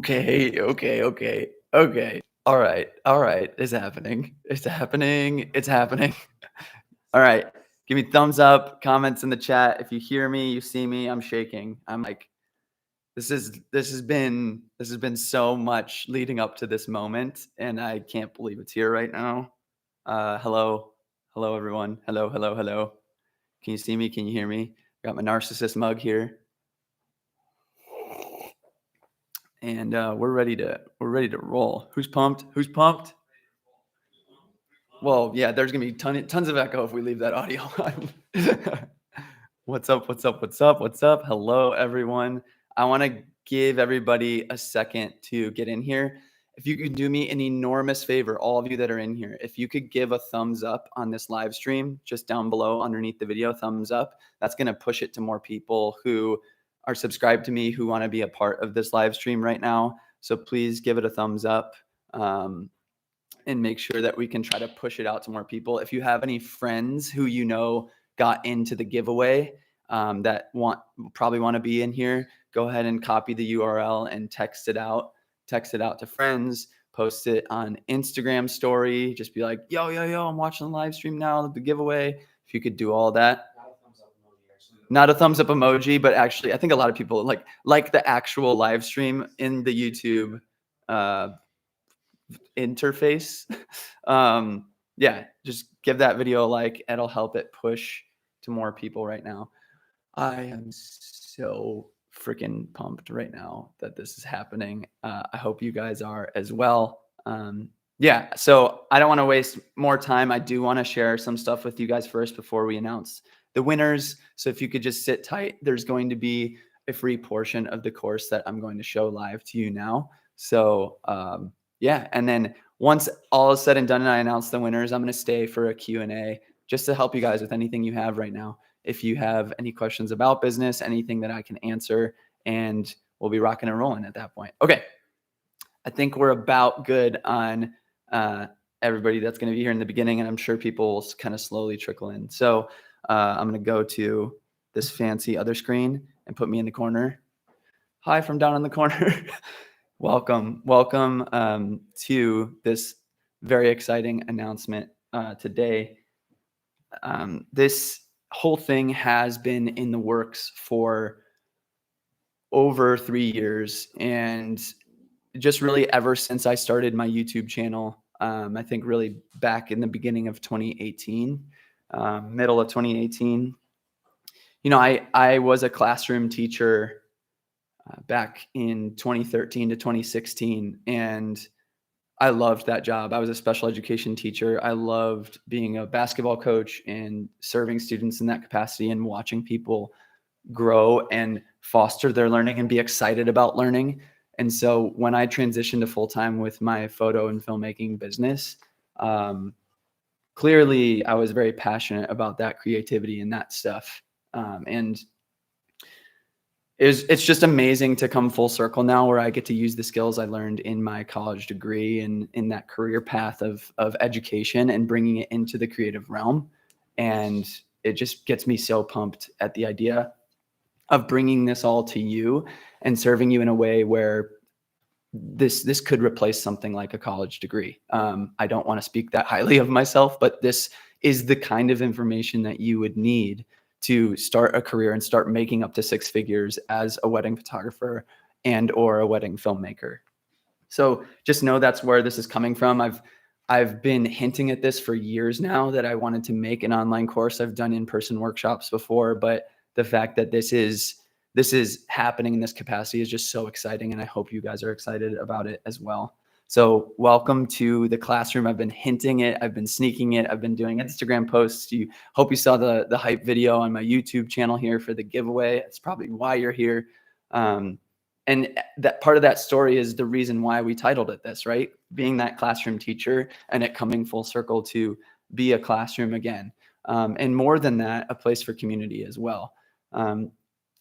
Okay. All right. It's happening. It's happening. It's happening. All right. Give me thumbs up, comments in the chat. If you hear me, you see me, I'm shaking. I'm like, this has been so much leading up to this moment, and I can't believe it's here right now. Hello. Hello, everyone. Hello. Can you see me? Can you hear me? Got my narcissist mug here. And we're ready to roll. Who's pumped? Well, yeah, there's gonna be tons of echo if we leave that audio on. What's up? Hello, everyone. I want to give everybody a second to get in here. If you could do me an enormous favor, all of you that are in here, if you could give a thumbs up on this live stream, just down below underneath the video, thumbs up. That's going to push it to more people who are subscribed to me, who want to be a part of this live stream right now. So please give it a thumbs up. And make sure that we can try to push it out to more people. If you have any friends who you know got into the giveaway that probably want to be in here, go ahead and copy the URL and text it out. Text it out to friends. Post it on Instagram story. Just be like, yo, I'm watching the live stream now, the giveaway. If you could do all that. Not a thumbs up emoji, but actually, I think a lot of people like the actual live stream in the YouTube interface. Yeah, just give that video a like. It'll help it push to more people right now. I am so freaking pumped right now that this is happening. I hope you guys are as well. Yeah, so I don't want to waste more time. I do want to share some stuff with you guys first before we announce the winners. So if you could just sit tight, there's going to be a free portion of the course that I'm going to show live to you now. So yeah, and then once all is said and done and I announce the winners, I'm going to stay for a Q&A just to help you guys with anything you have right now. If you have any questions about business, anything that I can answer, and we'll be rocking and rolling at that point. Okay, I think we're about good on everybody that's going to be here in the beginning, and I'm sure people will kind of slowly trickle in. So I'm going to go to this fancy other screen and put me in the corner. Hi from down in the corner. Welcome to this very exciting announcement today. This whole thing has been in the works for over 3 years, and just really ever since I started my YouTube channel, I think really back in the beginning of 2018, middle of 2018. You know, I was a classroom teacher back in 2013 to 2016. And I loved that job. I was a special education teacher. I loved being a basketball coach and serving students in that capacity and watching people grow and foster their learning and be excited about learning. And so when I transitioned to full-time with my photo and filmmaking business, clearly I was very passionate about that creativity and that stuff. And it's just amazing to come full circle now where I get to use the skills I learned in my college degree and in that career path of education and bringing it into the creative realm. And it just gets me so pumped at the idea of bringing this all to you and serving you in a way where this could replace something like a college degree. I don't want to speak that highly of myself, but this is the kind of information that you would need to start a career and start making up to 6 figures as a wedding photographer and or a wedding filmmaker. So just know that's where this is coming from. I've been hinting at this for years now that I wanted to make an online course. I've done in-person workshops before, but the fact that this is happening in this capacity is just so exciting, and I hope you guys are excited about it as well. So welcome to the classroom. I've been hinting it. I've been sneaking it. I've been doing Instagram posts. Hope you saw the hype video on my YouTube channel here for the giveaway. That's probably why you're here. And that part of that story is the reason why we titled it this, right? Being that classroom teacher and it coming full circle to be a classroom again. And more than that, a place for community as well. And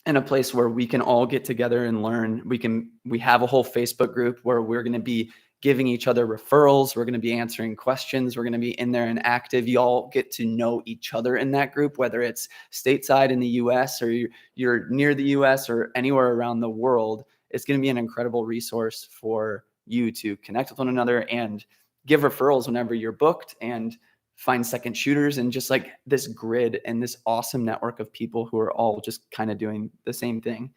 a place where we can all get together and learn. We have a whole Facebook group where we're going to be giving each other referrals. We're going to be answering questions. We're going to be in there and active. You all get to know each other in that group, whether it's stateside in the US or you're near the US or anywhere around the world. it's going to be an incredible resource for you to connect with one another and give referrals whenever you're booked, and find second shooters, and just like this grid and this awesome network of people who are all just kind of doing the same thing.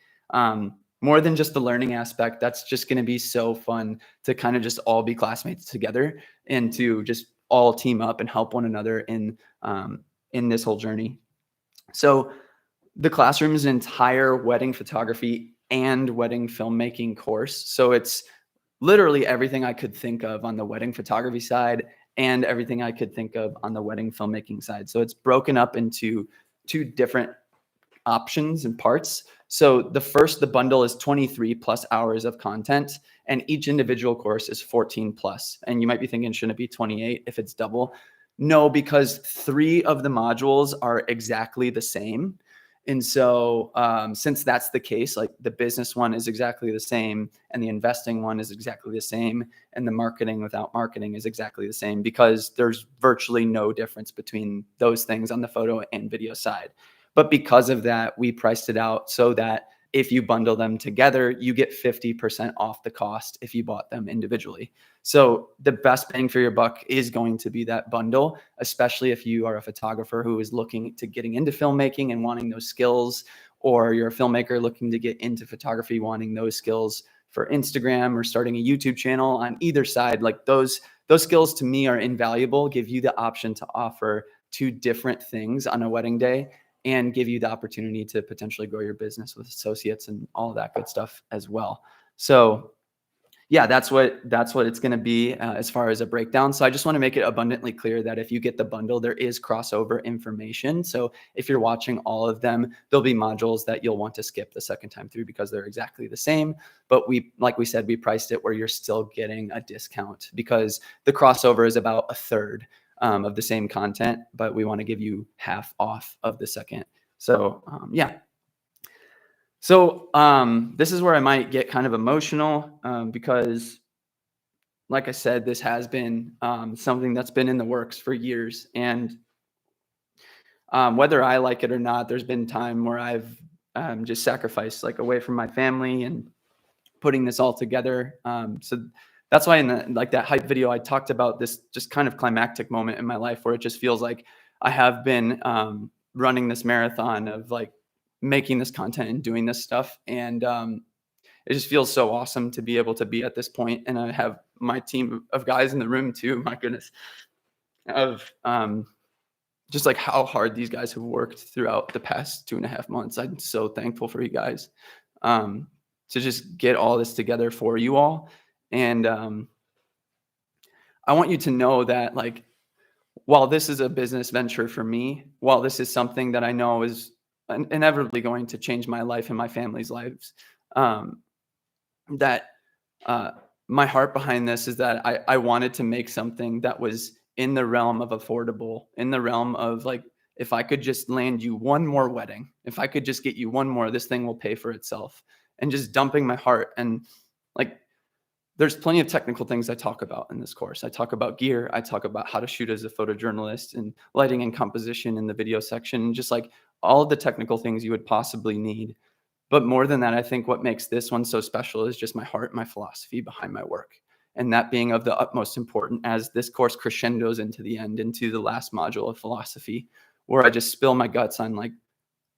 More than just the learning aspect, that's just going to be so fun to kind of just all be classmates together and to just all team up and help one another in this whole journey. So the classroom is an entire wedding photography and wedding filmmaking course. So it's literally everything I could think of on the wedding photography side and everything I could think of on the wedding filmmaking side. So it's broken up into two different options and parts. So the bundle is 23 plus hours of content, and each individual course is 14 plus. And you might be thinking, shouldn't it be 28 if it's double? No, because 3 of the modules are exactly the same. And so since that's the case, like the business one is exactly the same, and the investing one is exactly the same, and the marketing without marketing is exactly the same, because there's virtually no difference between those things on the photo and video side. But because of that, we priced it out so that if you bundle them together, you get 50% off the cost if you bought them individually. So the best bang for your buck is going to be that bundle, especially if you are a photographer who is looking to getting into filmmaking and wanting those skills, or you're a filmmaker looking to get into photography, wanting those skills for Instagram or starting a YouTube channel. On either side, like those skills to me are invaluable, give you the option to offer 2 different things on a wedding day, and give you the opportunity to potentially grow your business with associates and all of that good stuff as well. So yeah, that's what it's going to be as far as a breakdown. So I just want to make it abundantly clear that if you get the bundle, there is crossover information. So if you're watching all of them, there'll be modules that you'll want to skip the second time through because they're exactly the same. But like we said, we priced it where you're still getting a discount, because the crossover is about a third of the same content, but we want to give you half off of the second. So yeah. So this is where I might get kind of emotional because, like I said, this has been something that's been in the works for years. And whether I like it or not, there's been time where I've just sacrificed like away from my family and putting this all together. So that's why in that hype video, I talked about this just kind of climactic moment in my life where it just feels like I have been running this marathon of like making this content and doing this stuff. And it just feels so awesome to be able to be at this point. And I have my team of guys in the room too, my goodness, of just like how hard these guys have worked throughout the past 2.5 months. I'm so thankful for you guys to just get all this together for you all. And I want you to know that, like, while this is a business venture for me, while this is something that I know is inevitably going to change my life and my family's lives, that my heart behind this is that I wanted to make something that was in the realm of affordable, in the realm of like, if I could just land you one more wedding, if I could just get you one more, this thing will pay for itself. And just dumping my heart. And like, there's plenty of technical things I talk about in this course. I talk about gear. I talk about how to shoot as a photojournalist, and lighting and composition in the video section, and just like all of the technical things you would possibly need. But more than that, I think what makes this one so special is just my heart, my philosophy behind my work. And that being of the utmost important as this course crescendos into the end, into the last module of philosophy, where I just spill my guts on like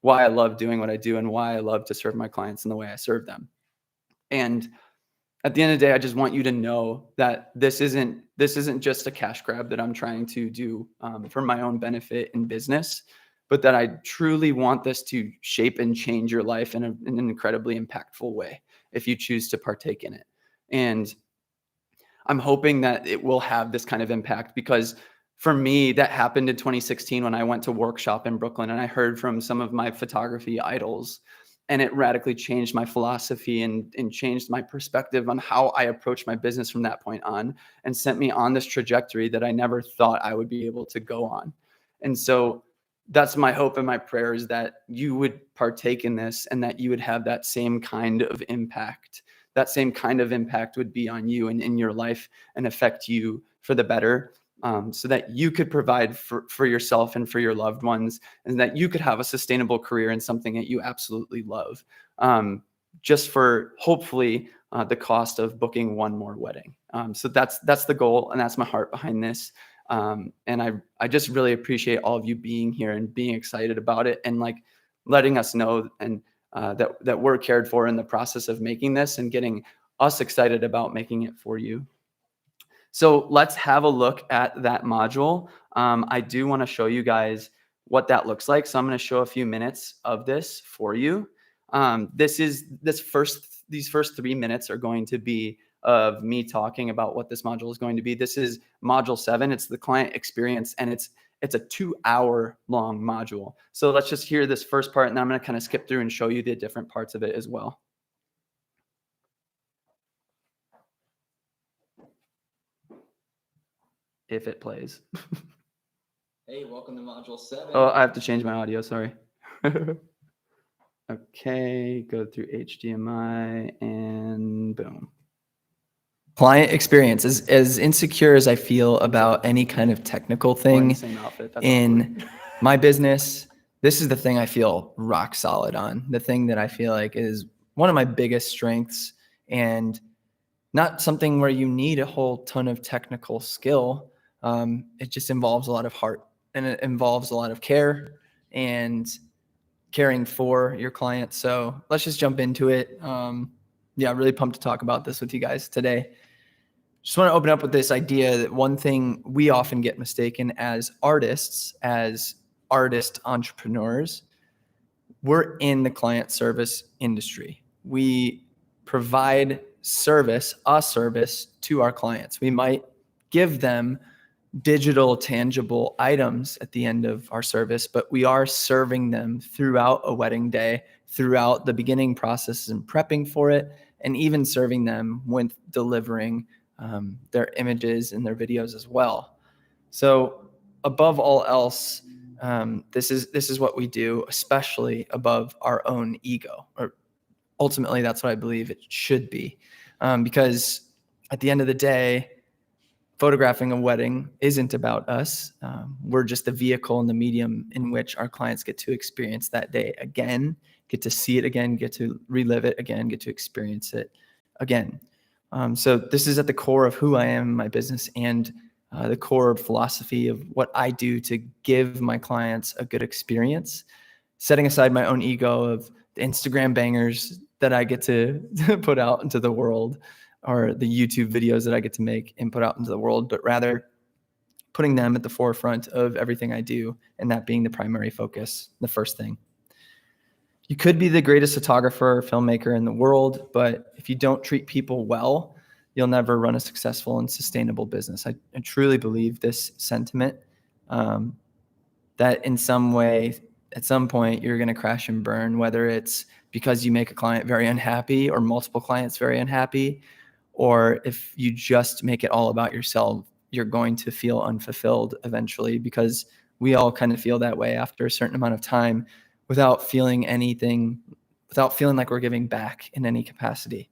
why I love doing what I do and why I love to serve my clients in the way I serve them. And at the end of the day, I just want you to know that this isn't just a cash grab that I'm trying to do for my own benefit in business, but that I truly want this to shape and change your life in an incredibly impactful way if you choose to partake in it. And I'm hoping that it will have this kind of impact, because for me, that happened in 2016 when I went to workshop in Brooklyn and I heard from some of my photography idols. And it radically changed my philosophy and changed my perspective on how I approach my business from that point on, and sent me on this trajectory that I never thought I would be able to go on. And so that's my hope and my prayer, is that you would partake in this and that you would have that same kind of impact. That same kind of impact would be on you and in your life and affect you for the better. So that you could provide for yourself and for your loved ones, and that you could have a sustainable career in something that you absolutely love. just for hopefully the cost of booking one more wedding. So that's the goal, and that's my heart behind this. And I just really appreciate all of you being here and being excited about it, and like letting us know and that we're cared for in the process of making this and getting us excited about making it for you. So let's have a look at that module. I do want to show you guys what that looks like. So I'm going to show a few minutes of this for you. These first 3 minutes are going to be of me talking about what this module is going to be. This is module 7. It's the client experience, and it's a 2-hour long module. So let's just hear this first part, and then I'm going to kind of skip through and show you the different parts of it as well. If it plays. Hey, welcome to module 7. Oh, I have to change my audio, sorry. Okay, go through HDMI and boom. Client experience. As insecure as I feel about any kind of technical thing in my business, this is the thing I feel rock solid on. The thing that I feel like is one of my biggest strengths, and not something where you need a whole ton of technical skill. It just involves a lot of heart, and it involves a lot of care and caring for your clients. So let's just jump into it. Yeah, really pumped to talk about this with you guys today. Just want to open up with this idea that one thing we often get mistaken as artists, as artist entrepreneurs, we're in the client service industry. We provide a service to our clients. We might give them digital, tangible items at the end of our service, but we are serving them throughout a wedding day, throughout the beginning process and prepping for it, and even serving them with delivering their images and their videos as well. So above all else, this is what we do, especially above our own ego, or ultimately that's what I believe it should be, because at the end of the day, photographing a wedding isn't about us. We're just the vehicle and the medium in which our clients get to experience that day again, get to see it again, get to relive it again, get to experience it again. So this is at the core of who I am in my business, and the core philosophy of what I do to give my clients a good experience, setting aside my own ego of the Instagram bangers that I get to put out into the world, or the YouTube videos that I get to make and put out into the world, but rather putting them at the forefront of everything I do, and that being the primary focus, the first thing. You could be the greatest photographer or filmmaker in the world, but if you don't treat people well, you'll never run a successful and sustainable business. I truly believe this sentiment, that in some way, at some point, you're going to crash and burn, whether it's because you make a client very unhappy or multiple clients very unhappy, or if you just make it all about yourself, you're going to feel unfulfilled eventually, because we all kind of feel that way after a certain amount of time without feeling like we're giving back in any capacity.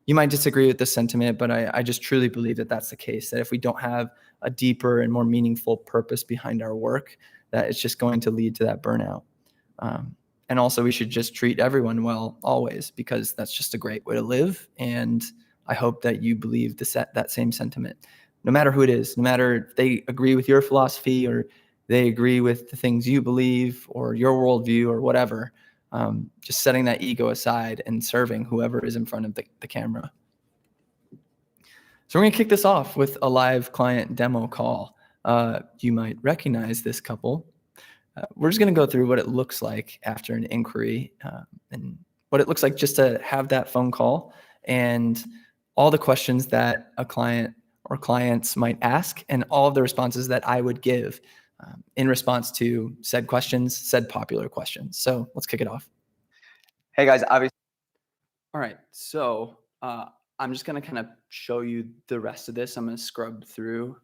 You might disagree with this sentiment, but I just truly believe that that's the case, that if we don't have a deeper and more meaningful purpose behind our work, that it's just going to lead to that burnout. And also, we should just treat everyone well always, because that's just a great way to live. And I hope that you believe that same sentiment, no matter who it is, no matter if they agree with your philosophy or they agree with the things you believe or your worldview or whatever. Just setting that ego aside and serving whoever is in front of the camera. So we're going to kick this off with a live client demo call. You might recognize this couple. We're just going to go through what it looks like after an inquiry, and what it looks like just to have that phone call, and all the questions that a client or clients might ask, and all of the responses that I would give in response to said questions, said popular questions. So let's kick it off. Hey guys, obviously. All right, so I'm just gonna kind of show you the rest of this. I'm gonna scrub through.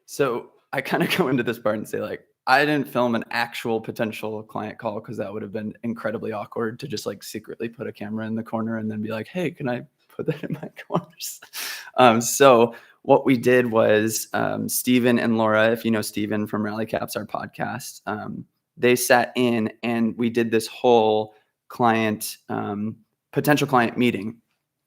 So I kind of go into this part and say, like, I didn't film an actual potential client call, because that would have been incredibly awkward to just like secretly put a camera in the corner and then be like, hey, can I put that in my corners? So what we did was Steven and Laura, if you know Steven from Rally Caps, our podcast, they sat in and we did this whole client potential client meeting.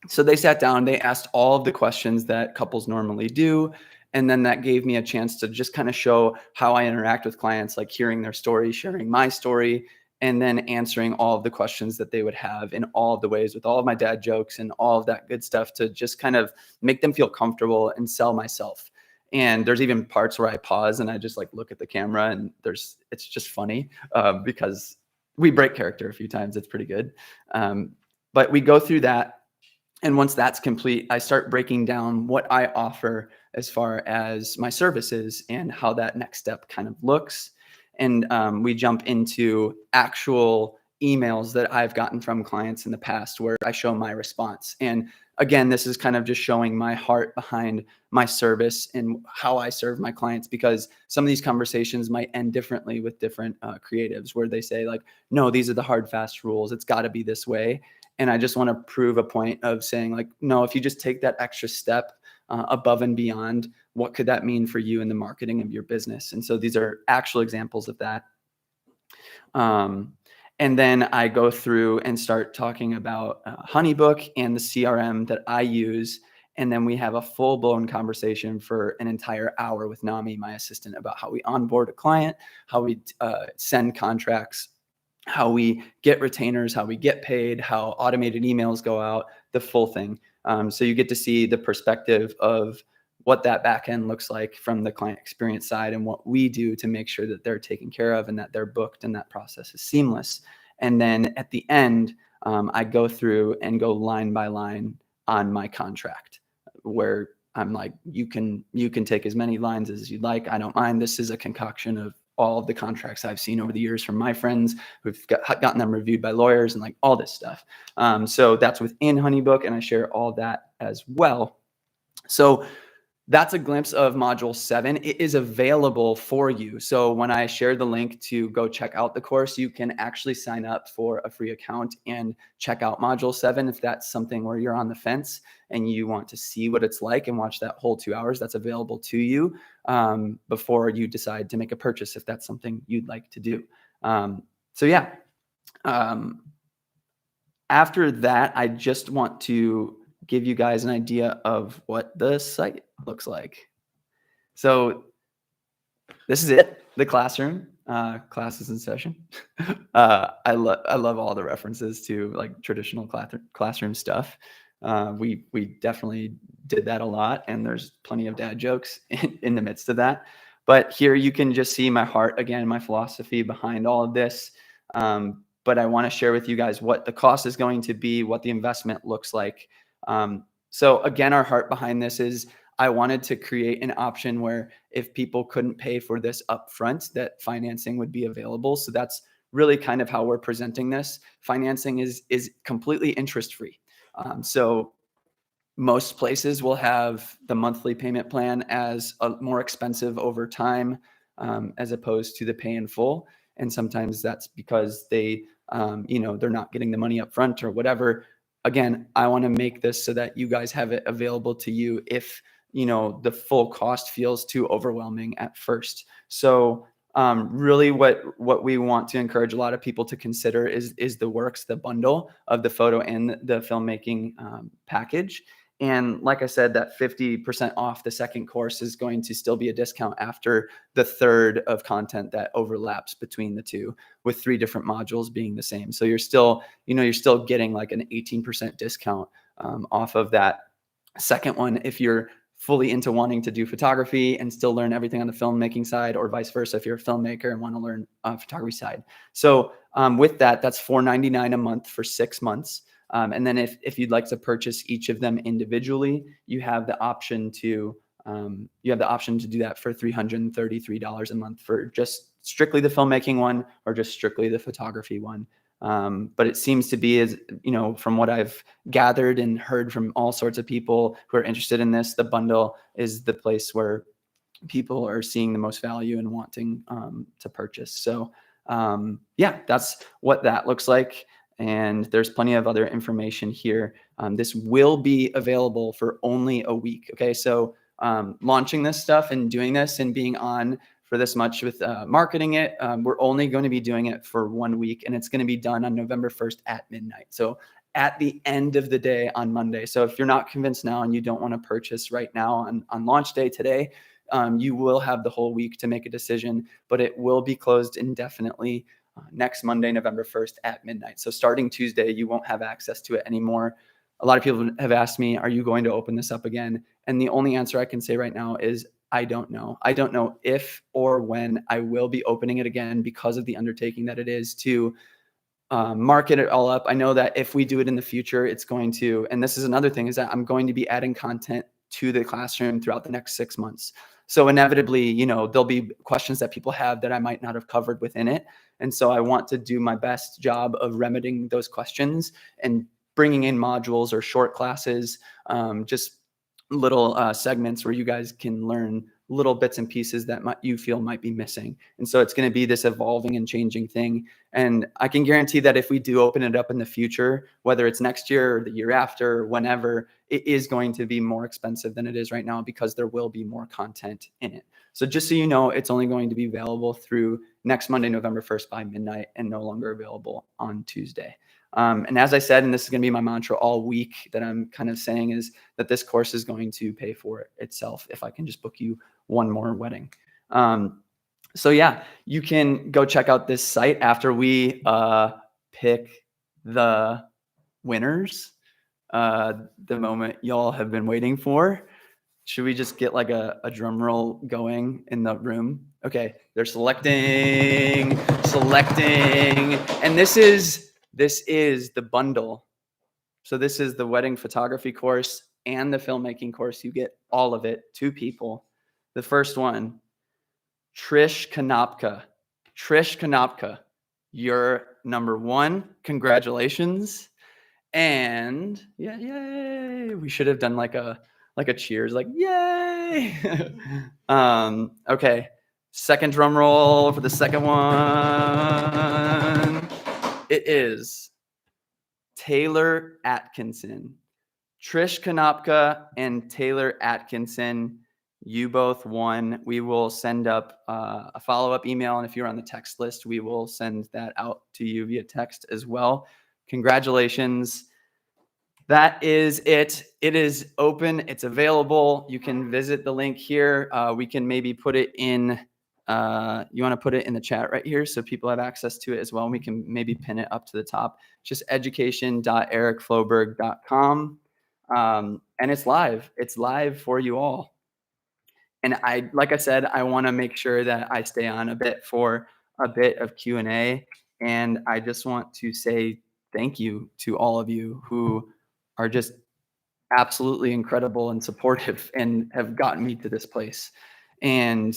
So they sat down, they asked all of the questions that couples normally do. And then that gave me a chance to just kind of show how I interact with clients, like hearing their story, sharing my story, and then answering all of the questions that they would have in all of the ways with all of my dad jokes and all of that good stuff to just kind of make them feel comfortable and sell myself. And there's even parts where I pause and I just like look at the camera, and it's just funny because we break character a few times. It's pretty good. But we go through that. And once that's complete, I start breaking down what I offer as far as my services and how that next step kind of looks. And we jump into actual emails that I've gotten from clients in the past where I show my response. And again, this is kind of just showing my heart behind my service and how I serve my clients, because some of these conversations might end differently with different creatives where they say like, no, these are the hard, fast rules. It's got to be this way. And I just want to prove a point of saying like, no, if you just take that extra step above and beyond, what could that mean for you in the marketing of your business? And so these are actual examples of that. And then I go through and start talking about Honeybook and the CRM that I use. And then we have a full-blown conversation for an entire hour with Nami, my assistant, about how we onboard a client, how we send contracts, how we get retainers, how we get paid, how automated emails go out, the full thing. So you get to see the perspective of what that back end looks like from the client experience side and what we do to make sure that they're taken care of and that they're booked and that process is seamless. And then at the end, I go through and go line by line on my contract where I'm like, you can take as many lines as you'd like. I don't mind. This is a concoction of all of the contracts I've seen over the years from my friends who've gotten them reviewed by lawyers and like all this stuff. So that's within Honeybook, and I share all that as well. So that's a glimpse of module 7. It is available for you. So when I share the link to go check out the course, you can actually sign up for a free account and check out module 7. If that's something where you're on the fence and you want to see what it's like and watch that whole 2 hours, that's available to you before you decide to make a purchase, if that's something you'd like to do. So yeah, after that, I just want to give you guys an idea of what the site looks like. So this is it, the classroom. Class is in session. I love all the references to like traditional classroom stuff. We definitely did that a lot, and there's plenty of dad jokes in the midst of that. But here you can just see my heart again, my philosophy behind all of this. But I want to share with you guys what the cost is going to be, what the investment looks like. So again, our heart behind this is I wanted to create an option where if people couldn't pay for this upfront, that financing would be available. So that's really kind of how we're presenting this. Financing is completely interest-free. So most places will have the monthly payment plan as a more expensive over time, as opposed to the pay in full. And sometimes that's because they, they're not getting the money up front or whatever. Again, I want to make this so that you guys have it available to you if, the full cost feels too overwhelming at first. So really what we want to encourage a lot of people to consider is the works, the bundle of the photo and the filmmaking package. And like I said, that 50% off the second course is going to still be a discount after the third of content that overlaps between the two, with 3 different modules being the same. So you're still getting like an 18% discount off of that second one if you're fully into wanting to do photography and still learn everything on the filmmaking side, or vice versa if you're a filmmaker and want to learn photography side. So with that, that's $4.99 a month for 6 months. And then if you'd like to purchase each of them individually, you have the option to do that for $333 a month for just strictly the filmmaking one or just strictly the photography one. But it seems to be, as from what I've gathered and heard from all sorts of people who are interested in this, the bundle is the place where people are seeing the most value and wanting to purchase. So yeah, that's what that looks like. And there's plenty of other information here. This will be available for only a week. Okay, so launching this stuff and doing this and being on for this much with marketing it, we're only going to be doing it for 1 week, and it's going to be done on November 1st at midnight. So at the end of the day on Monday. So if you're not convinced now and you don't want to purchase right now on launch day today, you will have the whole week to make a decision, but it will be closed indefinitely next Monday, November 1st at midnight. So starting Tuesday, you won't have access to it anymore. A lot of people have asked me, are you going to open this up again? And the only answer I can say right now is I don't know. I don't know if or when I will be opening it again because of the undertaking that it is to market it all up. I know that if we do it in the future, it's going to, and this is another thing, is that I'm going to be adding content to the classroom throughout the next 6 months. So inevitably, there'll be questions that people have that I might not have covered within it. And so I want to do my best job of remedying those questions and bringing in modules or short classes, just little segments where you guys can learn little bits and pieces that you feel might be missing. And so it's going to be this evolving and changing thing. And I can guarantee that if we do open it up in the future, whether it's next year or the year after, or whenever, it is going to be more expensive than it is right now because there will be more content in it. So just so you know, it's only going to be available through next Monday, November 1st by midnight, and no longer available on Tuesday. And as I said, and this is going to be my mantra all week that I'm kind of saying, is that this course is going to pay for itself if I can just book you one more wedding. So yeah, you can go check out this site after we pick the winners. The moment y'all have been waiting for. Should we just get like a drum roll going in the room? Okay, they're selecting, and this is the bundle. So this is the wedding photography course and the filmmaking course. You get all of it, 2 people. The first one, Trish Konopka. Trish Konopka, you're number 1. Congratulations. And yeah, yay. We should have done like a cheers, like yay. Okay. Second drum roll for the second one. It is Taylor Atkinson. Trish Konopka and Taylor Atkinson, you both won. We will send up a follow-up email, and if you're on the text list, we will send that out to you via text as well. Congratulations. That is it. It is open. It's available. You can visit the link here. We can maybe put it in, you want to put it in the chat right here so people have access to it as well. We can maybe pin it up to the top. Just education.ericfloberg.com. And it's live. It's live for you all. And like I said, I want to make sure that I stay on a bit for a bit of Q&A. And I just want to say thank you to all of you who are just absolutely incredible and supportive and have gotten me to this place. And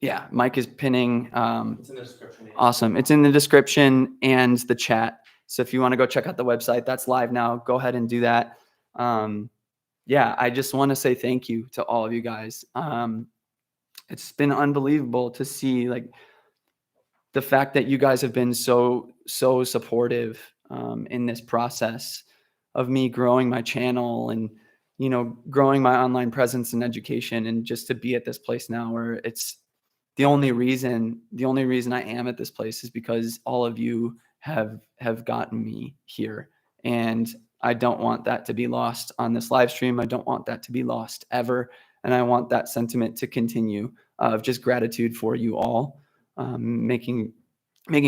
yeah, Mike is pinning. It's in the description. Awesome. It's in the description and the chat. So if you want to go check out the website, that's live now. Go ahead and do that. Yeah, I just want to say thank you to all of you guys. It's been unbelievable to see like the fact that you guys have been so supportive in this process of me growing my channel and, growing my online presence and education, and just to be at this place now where it's the only reason I am at this place is because all of you have gotten me here. And I don't want that to be lost on this live stream. I don't want that to be lost ever. And I want that sentiment to continue of just gratitude for you all, making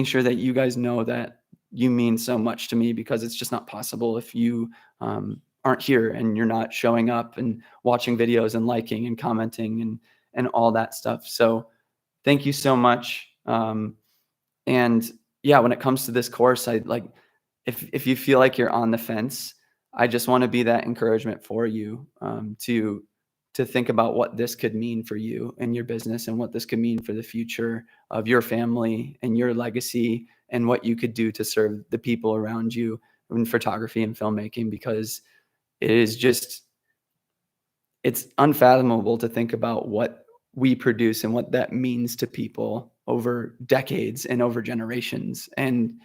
sure that you guys know that you mean so much to me, because it's just not possible if you aren't here and you're not showing up and watching videos and liking and commenting and all that stuff. So thank you so much. And yeah, when it comes to this course, I like, if you feel like you're on the fence, I just want to be that encouragement for you to think about what this could mean for you and your business, and what this could mean for the future of your family and your legacy, and what you could do to serve the people around you in photography and filmmaking, because it's unfathomable to think about what we produce and what that means to people over decades and over generations. And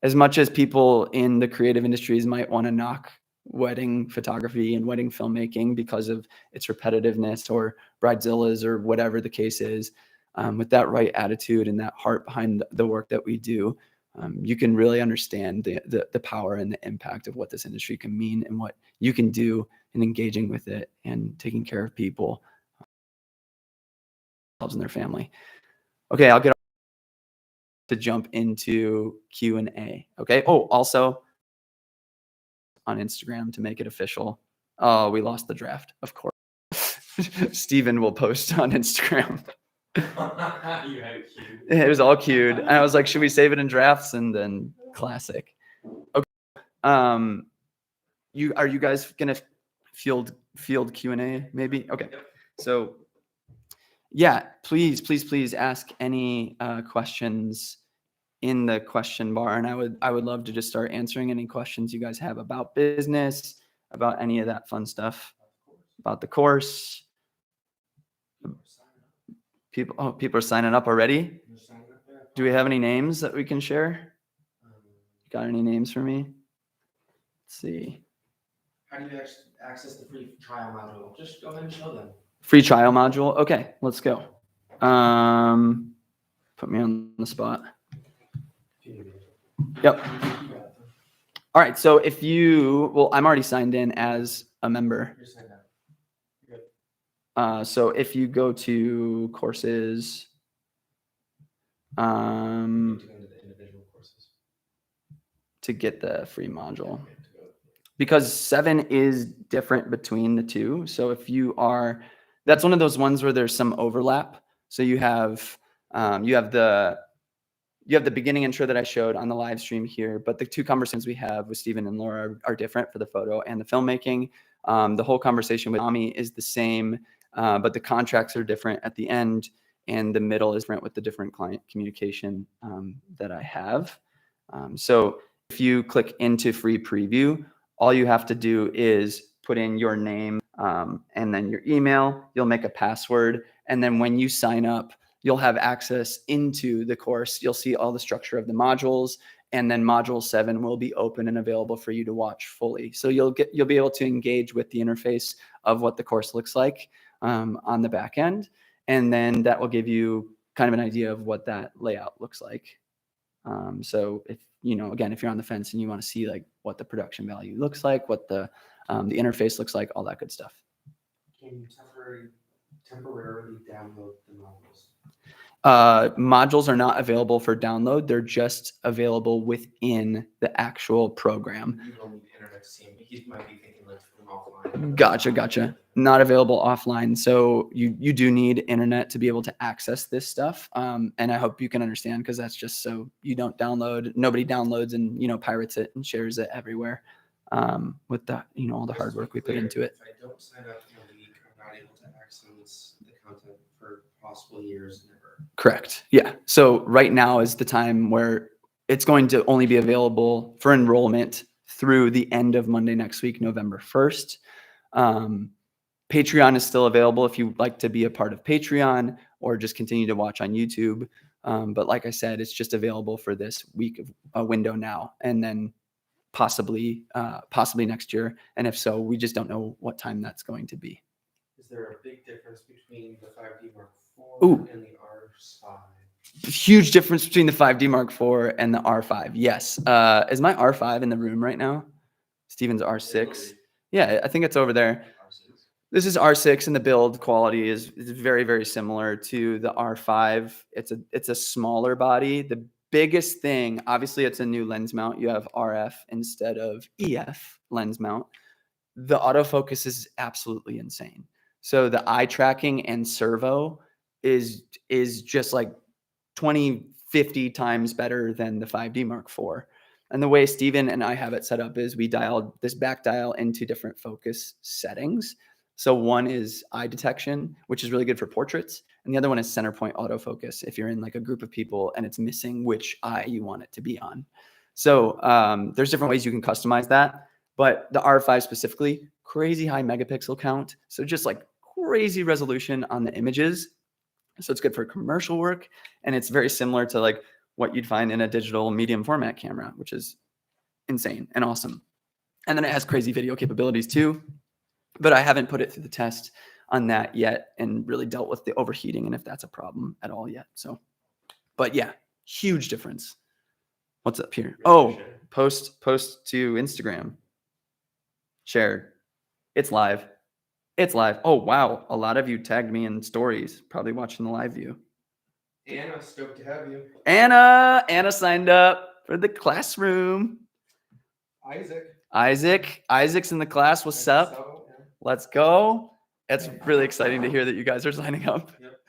as much as people in the creative industries might want to knock wedding photography and wedding filmmaking because of its repetitiveness, or bridezillas, or whatever the case is, with that right attitude and that heart behind the work that we do, you can really understand the power and the impact of what this industry can mean and what you can do in engaging with it and taking care of people, themselves and their family. Okay, I'll get to jump into Q&A. Okay. Oh, also on Instagram to make it official. Oh, we lost the draft, of course. Steven will post on Instagram. You had it queued. It was all queued. And I was like, should we save it in drafts? And then classic. Okay. Are you guys gonna field Q&A maybe? Okay. So yeah, please ask any questions in the question bar, and I would love to just start answering any questions you guys have about business, about any of that fun stuff, about the course. People are signing up already. Do we have any names that we can share? Got any names for me? Let's see. How do you access the free trial module? Just go ahead and show them. Free trial module. Okay, let's go. Put me on the spot. Yep. All right. So I'm already signed in as a member. You're signed up. Good. So if you go to courses, You have to go into the individual courses. to get the free module, because 7 is different between the two. So that's one of those ones where there's some overlap. So you have the beginning intro that I showed on the live stream here, but the two conversations we have with Steven and Laura are different for the photo and the filmmaking. The whole conversation with Ami is the same, but the contracts are different at the end, and the middle is different with the different client communication that I have. So if you click into free preview, all you have to do is put in your name and then your email. You'll make a password, and then when you sign up, you'll have access into the course. You'll see all the structure of the modules, and then module 7 will be open and available for you to watch fully. So you'll be able to engage with the interface of what the course looks like on the back end. And then that will give you kind of an idea of what that layout looks like. So if you're on the fence and you want to see like what the production value looks like, what the interface looks like, all that good stuff. Can you temporarily download the modules? Modules are not available for download. They're just available within the actual program. You don't need internet to see him. He might be thinking like from offline. Gotcha. Not available offline. So you do need internet to be able to access this stuff. And I hope you can understand, because that's just so you don't download. Nobody downloads and pirates it and shares it everywhere. With the all the hard work we put into it. If I don't sign up in a week, I'm not able to access the content for possible years never. Correct. Yeah. So right now is the time where it's going to only be available for enrollment through the end of Monday next week, November 1st. Patreon is still available if you'd like to be a part of Patreon or just continue to watch on YouTube. But like I said, it's just available for this week of a window now, and then possibly next year. And if so, we just don't know what time that's going to be. Is there a big difference between the 5D Mark IV Ooh. and the R5? Huge difference between the 5D Mark IV and the R5. Yes. Is my R5 in the room right now? Steven's R6. Yeah, I think it's over there. This is R6, and the build quality is very, very similar to the R5. It's a smaller body. The biggest thing, obviously, it's a new lens mount. You have RF instead of EF lens mount. The autofocus is absolutely insane. So the eye tracking and servo is just like 20, 50 times better than the 5D Mark IV. And the way Steven and I have it set up is we dialed this back dial into different focus settings. So one is eye detection, which is really good for portraits. And the other one is center point autofocus, if you're in like a group of people and it's missing which eye you want it to be on. So there's different ways you can customize that. But the R5 specifically, crazy high megapixel count. So just like crazy resolution on the images. So it's good for commercial work. And it's very similar to like what you'd find in a digital medium format camera, which is insane and awesome. And then it has crazy video capabilities too. But I haven't put it through the test on that yet and really dealt with the overheating and if that's a problem at all yet. So, but yeah, huge difference. What's up here? Ready to Oh, share? post to Instagram. Shared. It's live. It's live. Oh, wow. A lot of you tagged me in stories, probably watching the live view. Anna, stoked to have you. Anna signed up for the classroom. Isaac's in the class. What's Isaac up? Settle, yeah. Let's go. It's really exciting to hear that you guys are signing up. Yep.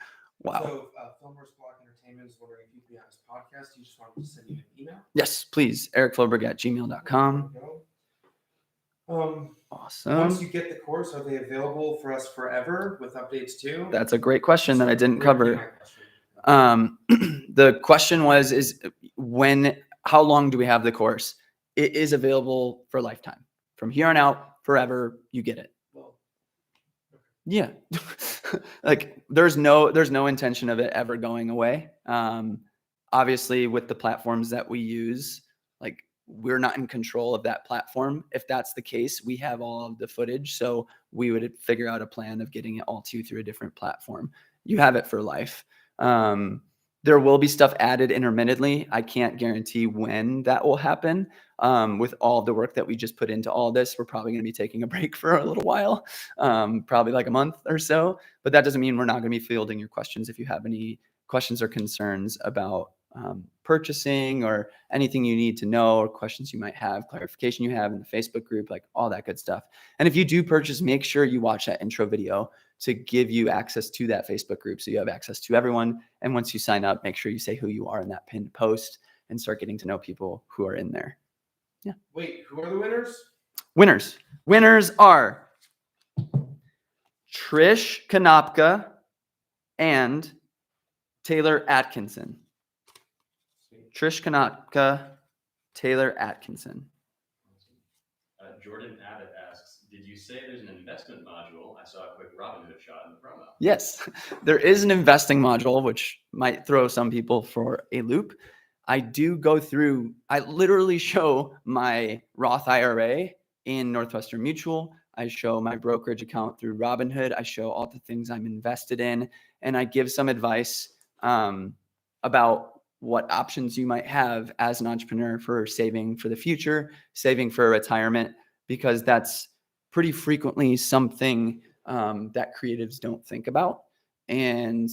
Wow. So, Fillmore's Block Entertainment is wondering if you'd be on his podcast. You just wanted to send you an email. Yes, please. ericfloberg@gmail.com. There we go. Awesome. Once you get the course, are they available for us forever with updates too? That's a great question that I didn't Repeat my cover. question. The question was, how long do we have the course? It is available for lifetime. From here on out, forever, you get it. Well, Yeah. Like there's no intention of it ever going away. Obviously with the platforms that we use, like we're not in control of that platform. If that's the case, we have all of the footage. So we would figure out a plan of getting it all to you through a different platform. You have it for life. There will be stuff added intermittently. I can't guarantee when that will happen. With all the work that we just put into all this, we're probably going to be taking a break for a little while, probably like a month or so. But that doesn't mean we're not going to be fielding your questions. If you have any questions or concerns about purchasing or anything you need to know or questions you might have, clarification you have in the Facebook group, like all that good stuff. And if you do purchase, make sure you watch that intro video to give you access to that Facebook group so you have access to everyone. And once you sign up, make sure you say who you are in that pinned post and start getting to know people who are in there. Yeah. wait, who are the winners? Winners are Trish Konopka and Taylor Atkinson. Trish Konopka, Taylor Atkinson. Jordan Abbott asks, did you say there's an investment module? I saw a quick Robinhood shot in the promo. Yes, there is an investing module, which might throw some people for a loop. I literally show my Roth IRA in Northwestern Mutual. I show my brokerage account through Robinhood. I show all the things I'm invested in, and I give some advice about what options you might have as an entrepreneur for saving for the future, saving for retirement, because that's pretty frequently something that creatives don't think about. And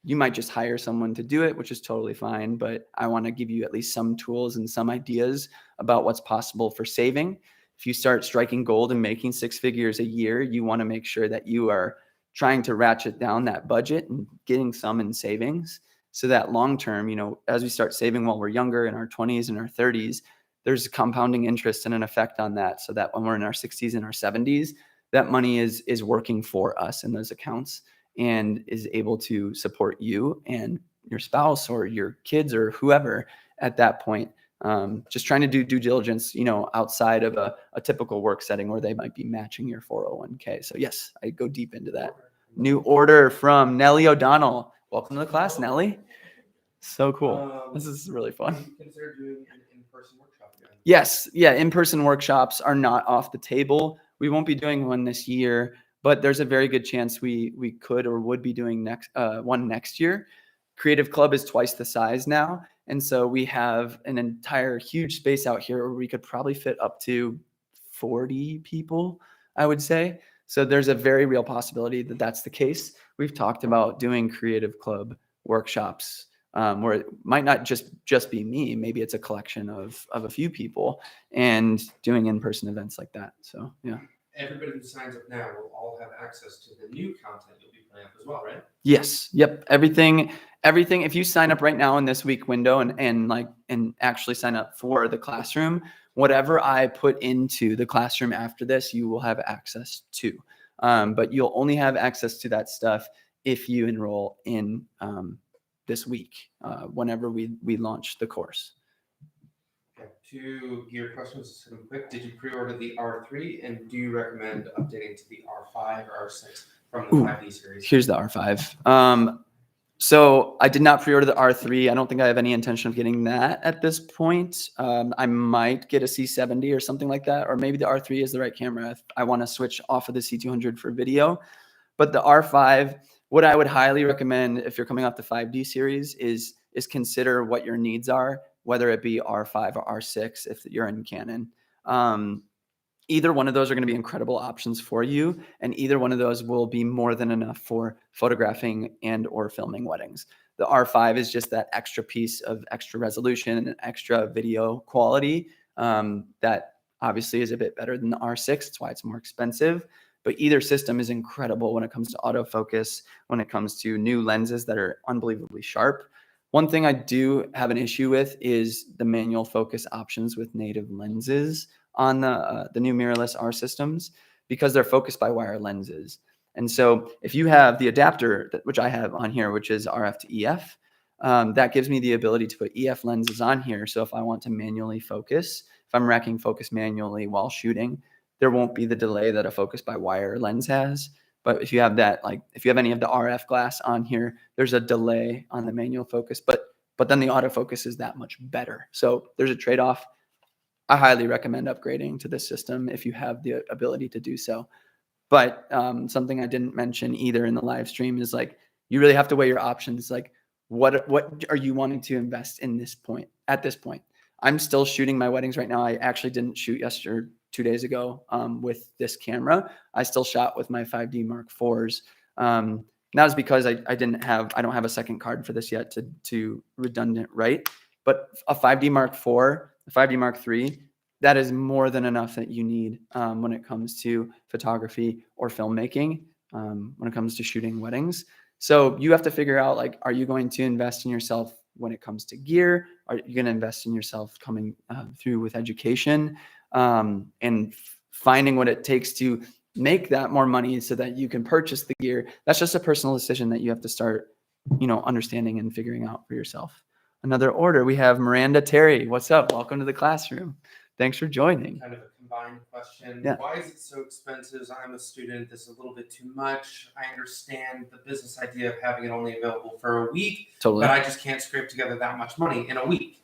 you might just hire someone to do it, which is totally fine. But I want to give you at least some tools and some ideas about what's possible for saving. If you start striking gold and making 6 figures a year, you want to make sure that you are trying to ratchet down that budget and getting some in savings. So that long term, as we start saving while we're younger in our 20s and our 30s, there's compounding interest and an effect on that. So that when we're in our 60s and our 70s, that money is working for us in those accounts and is able to support you and your spouse or your kids or whoever at that point. Just trying to do due diligence, outside of a typical work setting where they might be matching your 401k. So yes, I go deep into that. New order from Nellie O'Donnell. Welcome to the class, Nellie. So cool. This is really fun. Would you consider doing an in-person workshop again? Yes. Yeah. In-person workshops are not off the table. We won't be doing one this year, but there's a very good chance we could or would be doing one next year. Creative Club is twice the size now. And so we have an entire huge space out here where we could probably fit up to 40 people, I would say. So there's a very real possibility that that's the case. We've talked about doing Creative Club workshops where it might not just be me. Maybe it's a collection of a few people and doing in-person events like that. So, yeah. Everybody who signs up now will all have access to the new content you'll be putting up as well, right? Yes. Yep. Everything. If you sign up right now in this week window and actually sign up for the classroom, whatever I put into the classroom after this, you will have access to. But you'll only have access to that stuff if you enroll in this week, whenever we launch the course. Okay. 2 gear questions, some quick. Did you pre-order the R3, and do you recommend updating to the R5 or R6 from the 5D series? Here's the R5. So I did not pre-order the R3. I don't think I have any intention of getting that at this point. I might get a C70 or something like that, or maybe the R3 is the right camera. I want to switch off of the C200 for video. But the R5, what I would highly recommend if you're coming off the 5D series is consider what your needs are whether it be R5 or R6 if you're in Canon. Either one of those are going to be incredible options for you, and either one of those will be more than enough for photographing and or filming weddings. The R5 is just that extra piece of extra resolution and extra video quality that obviously is a bit better than the R6. That's why it's more expensive. But either system is incredible when it comes to autofocus, when it comes to new lenses that are unbelievably sharp. One thing I do have an issue with is the manual focus options with native lenses on the new mirrorless R systems, because they're focused by wire lenses. And so if you have the adapter, which I have on here, which is RF to EF, that gives me the ability to put EF lenses on here. So if I want to manually focus, if I'm racking focus manually while shooting, there won't be the delay that a focus by wire lens has. But if you have that, like if you have any of the RF glass on here, there's a delay on the manual focus, but then the autofocus is that much better. So there's a trade-off. I highly recommend upgrading to this system if you have the ability to do so. But something I didn't mention either in the live stream is like, you really have to weigh your options. Like, what are you wanting to invest in at this point? I'm still shooting my weddings right now. I actually didn't shoot 2 days ago with this camera. I still shot with my 5D Mark IVs. That was because I don't have a second card for this yet to redundant right. But a 5D Mark IV, a 5D Mark III, that is more than enough that you need when it comes to photography or filmmaking, when it comes to shooting weddings. So you have to figure out, like, are you going to invest in yourself when it comes to gear? Are you going to invest in yourself coming through with education and finding what it takes to make that more money so that you can purchase the gear? That's just a personal decision that you have to start, understanding and figuring out for yourself. Another order, we have Miranda Terry. What's up? Welcome to the classroom. Thanks for joining. Kind of a combined question. Yeah. Why is it so expensive? I'm a student. This is a little bit too much. I understand the business idea of having it only available for a week, Totally. but I just can't scrape together that much money in a week.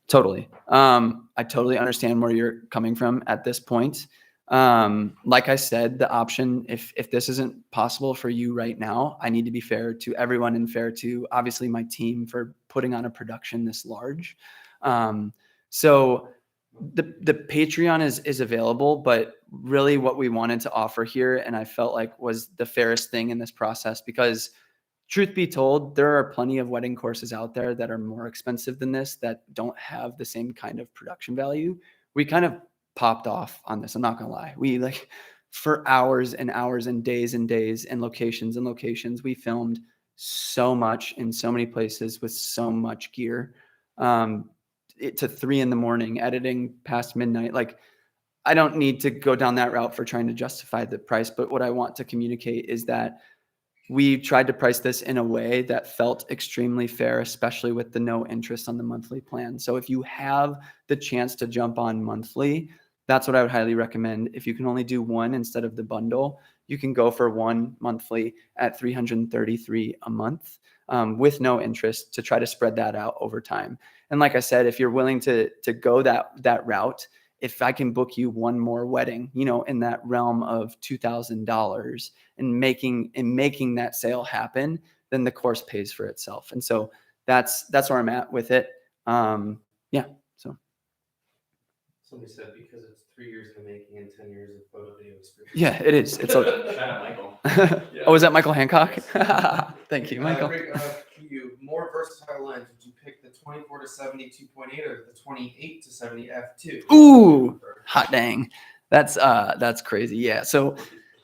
Totally. I totally understand where you're coming from at this point. Like I said, the option, if this isn't possible for you right now, I need to be fair to everyone and fair to obviously my team for putting on a production this large. So the Patreon is available, but really what we wanted to offer here, and I felt like was the fairest thing in this process, because truth be told, there are plenty of wedding courses out there that are more expensive than this that don't have the same kind of production value. We kind of popped off on this. I'm not gonna lie. We for hours and hours and days and locations, we filmed so much in so many places with so much gear. To 3 a.m, editing past midnight. Like, I don't need to go down that route for trying to justify the price, but what I want to communicate is that we tried to price this in a way that felt extremely fair, especially with the no interest on the monthly plan. So if you have the chance to jump on monthly, that's what I would highly recommend. If you can only do one instead of the bundle, you can go for one monthly at $333 a month with no interest, to try to spread that out over time. And like I said, if you're willing to go that route, if I can book you one more wedding, in that realm of $2,000 and making that sale happen, then the course pays for itself. And so that's where I'm at with it. Yeah. So Somebody said because it's 3 years in the making and 10 years of photo video experience. yeah, it is. It's a Shout out, Michael. Yeah. Oh, is that Michael Hancock? Thank you, Michael. More versatile lens. Would you pick the 24-70 2.8 or the 28-70 f2? Ooh, hot dang. That's crazy. Yeah. So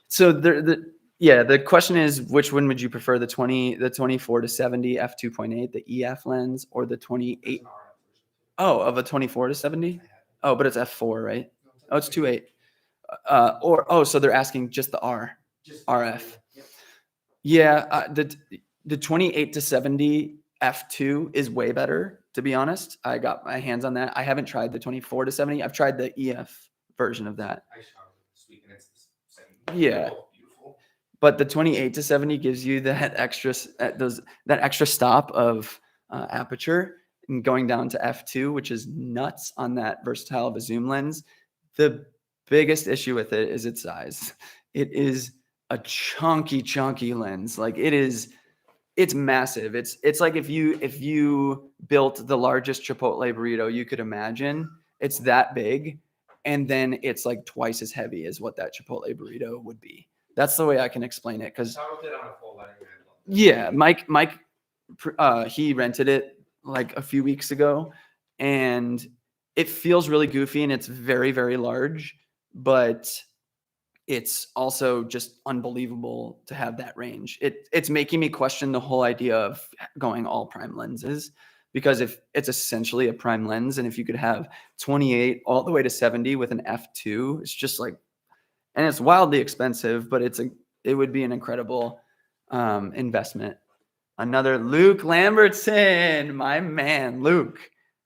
the question is, which one would you prefer, the 24-70 f2.8, the EF lens, or the 28? Oh, of a 24-70? Oh, but it's f4, right? Oh, it's 2.8. So they're asking just the RF. Yep. Yeah, the 28-70 f2 is way better, to be honest. I got my hands on that. I haven't tried the 24-70. I've tried the EF version of that. I shot it this week and it's the same. Yeah. Beautiful. But the 28-70 gives you that extra stop of aperture, and going down to f2, which is nuts on that versatile of a zoom lens. The biggest issue with it is its size. It is a chunky lens. Like, it is It's massive. It's like if you built the largest Chipotle burrito you could imagine, it's that big, and then it's like twice as heavy as what that Chipotle burrito would be. That's the way I can explain it. Because Start with it on a full letting angle. yeah, Mike, he rented it like a few weeks ago, and it feels really goofy and it's very, very large, but it's also just unbelievable to have that range. It's making me question the whole idea of going all prime lenses, because if it's essentially a prime lens, and if you could have 28 all the way to 70 with an f2, it's just like, and it's wildly expensive, but it would be an incredible investment. Another Luke Lambertson, my man, Luke,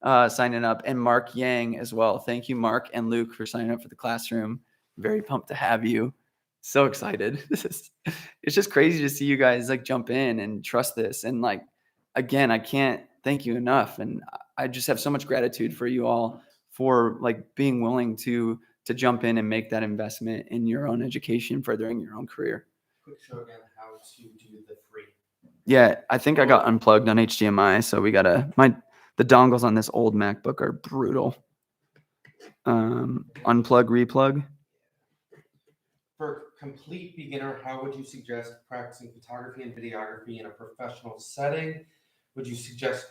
signing up, and Mark Yang as well. Thank you, Mark and Luke, for signing up for the classroom. Very pumped to have you. So excited. It's just crazy to see you guys like jump in and trust this. And like, again, I can't thank you enough. And I just have so much gratitude for you all for like being willing to jump in and make that investment in your own education, furthering your own career. Quick show again how to do the free. Yeah, I think I got unplugged on HDMI, so we gotta the dongles on this old MacBook are brutal. Unplug, replug. For complete beginner, how would you suggest practicing photography and videography in a professional setting? Would you suggest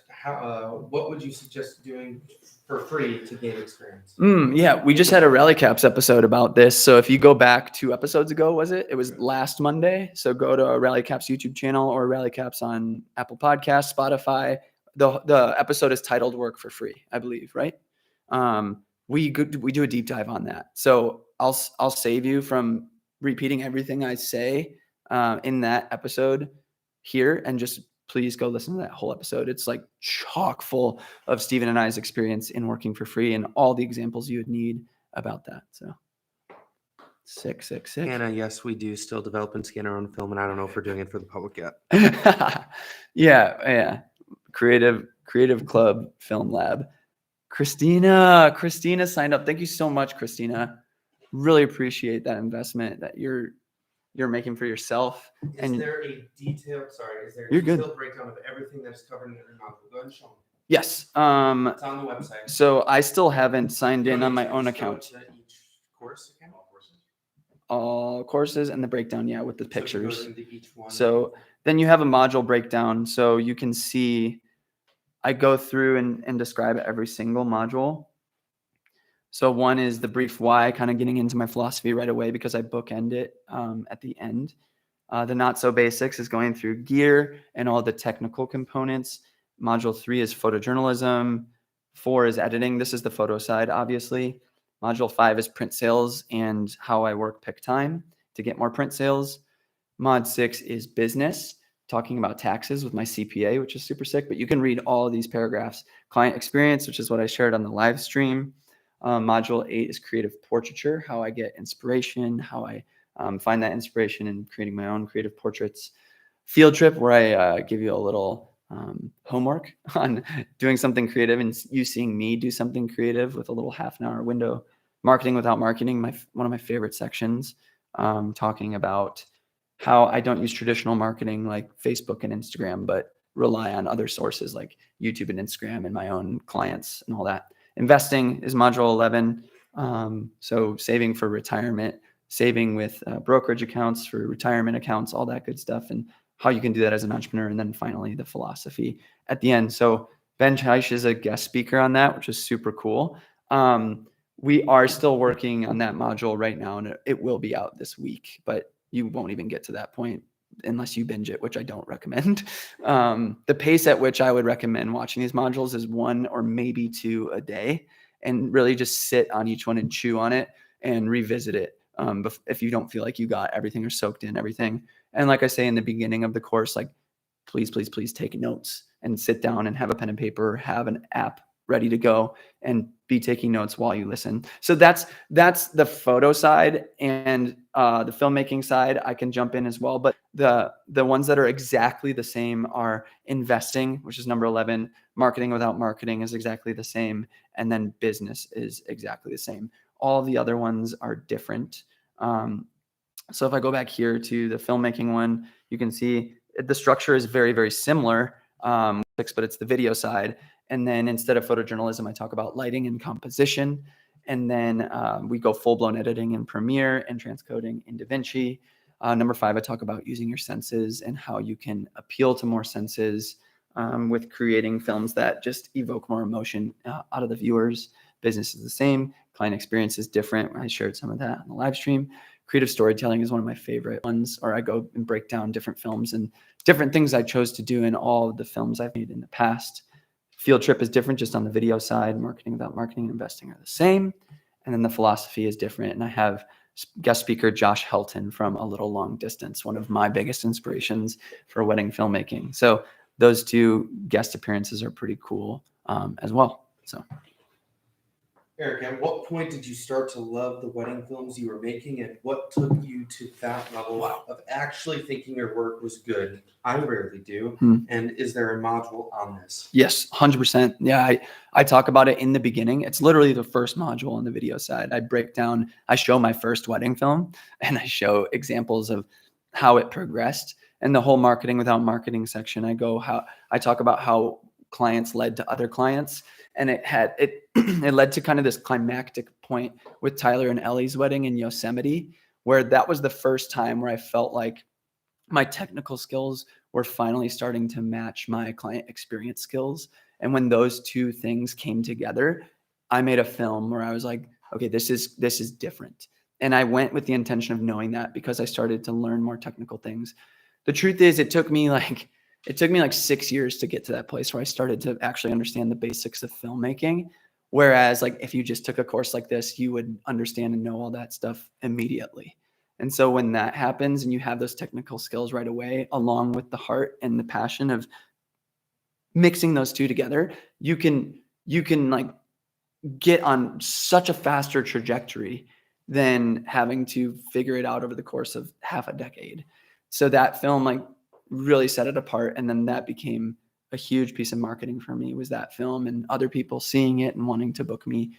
what would you suggest doing for free to gain experience? Yeah, we just had a Rally Caps episode about this. So if you go back 2 episodes ago, it was last Monday. So go to Rally Caps YouTube channel or Rally Caps on Apple Podcasts, Spotify. The episode is titled "Work for Free," I believe, right? We do a deep dive on that. So I'll save you from repeating everything I say in that episode here, and just please go listen to that whole episode. It's like chock full of Steven and I's experience in working for free and all the examples you would need about that. So sick. Hannah, yes, we do still develop and scan our own film, and I don't know if we're doing it for the public yet. Yeah. Creative Club Film Lab. Christina signed up. Thank you so much, Christina. Really appreciate that investment that you're making for yourself. Is there a detailed breakdown of everything that's covered in your module? Go ahead and show me. Yes. It's on the website. So I still haven't signed in on my own account. Each course account? All courses and the breakdown, yeah, with the So it pictures. goes into each one. So then you have a module breakdown. So you can see, I go through and describe every single module. So one is the brief why, kind of getting into my philosophy right away because I bookend it at the end. The not so basics is going through gear and all the technical components. Module 3 is photojournalism. 4 is editing. This is the photo side, obviously. Module 5 is print sales and how I work pick time to get more print sales. Mod 6 is business, talking about taxes with my CPA, which is super sick, but you can read all of these paragraphs. Client experience, which is what I shared on the live stream. Module 8 is creative portraiture, how I get inspiration, how I find that inspiration in creating my own creative portraits. Field trip, where I give you a little homework on doing something creative and you seeing me do something creative with a little half-an-hour window. Marketing without marketing, one of my favorite sections, talking about how I don't use traditional marketing like Facebook and Instagram, but rely on other sources like YouTube and Instagram and my own clients and all that. Investing is module 11. So saving for retirement, saving with brokerage accounts for retirement accounts, all that good stuff, and how you can do that as an entrepreneur. And then finally, the philosophy at the end. So Ben Chaish is a guest speaker on that, which is super cool. We are still working on that module right now, and it will be out this week, but you won't even get to that point unless you binge it, which I don't recommend. The pace at which I would recommend watching these modules is 1 or maybe 2 a day, and really just sit on each one and chew on it and revisit it if you don't feel like you got everything or soaked in everything. And like I say in the beginning of the course, like please take notes and sit down and have a pen and paper, have an app ready to go and be taking notes while you listen. So that's the photo side, and the filmmaking side I can jump in as well. But the ones that are exactly the same are investing, which is number 11. Marketing without marketing is exactly the same. And then business is exactly the same. All the other ones are different. So if I go back here to the filmmaking one, you can see the structure is very, very similar, but it's the video side. And then instead of photojournalism, I talk about lighting and composition. And then we go full-blown editing in Premiere and transcoding in DaVinci. Number 5, I talk about using your senses and how you can appeal to more senses with creating films that just evoke more emotion out of the viewers. Business is the same. Client experience is different. I shared some of that on the live stream. Creative storytelling is one of my favorite ones, or I go and break down different films and different things I chose to do in all of the films I've made in the past. Field Trip is different just on the video side. Marketing without marketing and investing are the same. And then the philosophy is different. And I have guest speaker Josh Helton from A Little Long Distance, one of my biggest inspirations for wedding filmmaking. So those 2 guest appearances are pretty cool as well. So, Eric, at what point did you start to love the wedding films you were making, and what took you to that level of actually thinking your work was good? I rarely do. And is there a module on this? Yes, 100%. Yeah, I talk about it in the beginning. It's literally the first module on the video side. I show my first wedding film, and I show examples of how it progressed. And the whole marketing without marketing section, I talk about how clients led to other clients. And it led to kind of this climactic point with Tyler and Ellie's wedding in Yosemite, where that was the first time where I felt like my technical skills were finally starting to match my client experience skills. And when those 2 things came together, I made a film where I was like, okay, this is different. And I went with the intention of knowing that because I started to learn more technical things. The truth is, it took me like 6 years to get to that place where I started to actually understand the basics of filmmaking. Whereas like if you just took a course like this, you would understand and know all that stuff immediately. And so when that happens and you have those technical skills right away, along with the heart and the passion of mixing those 2 together, you can like get on such a faster trajectory than having to figure it out over the course of half a decade. So that film like really set it apart. And then that became a huge piece of marketing for me, was that film and other people seeing it and wanting to book me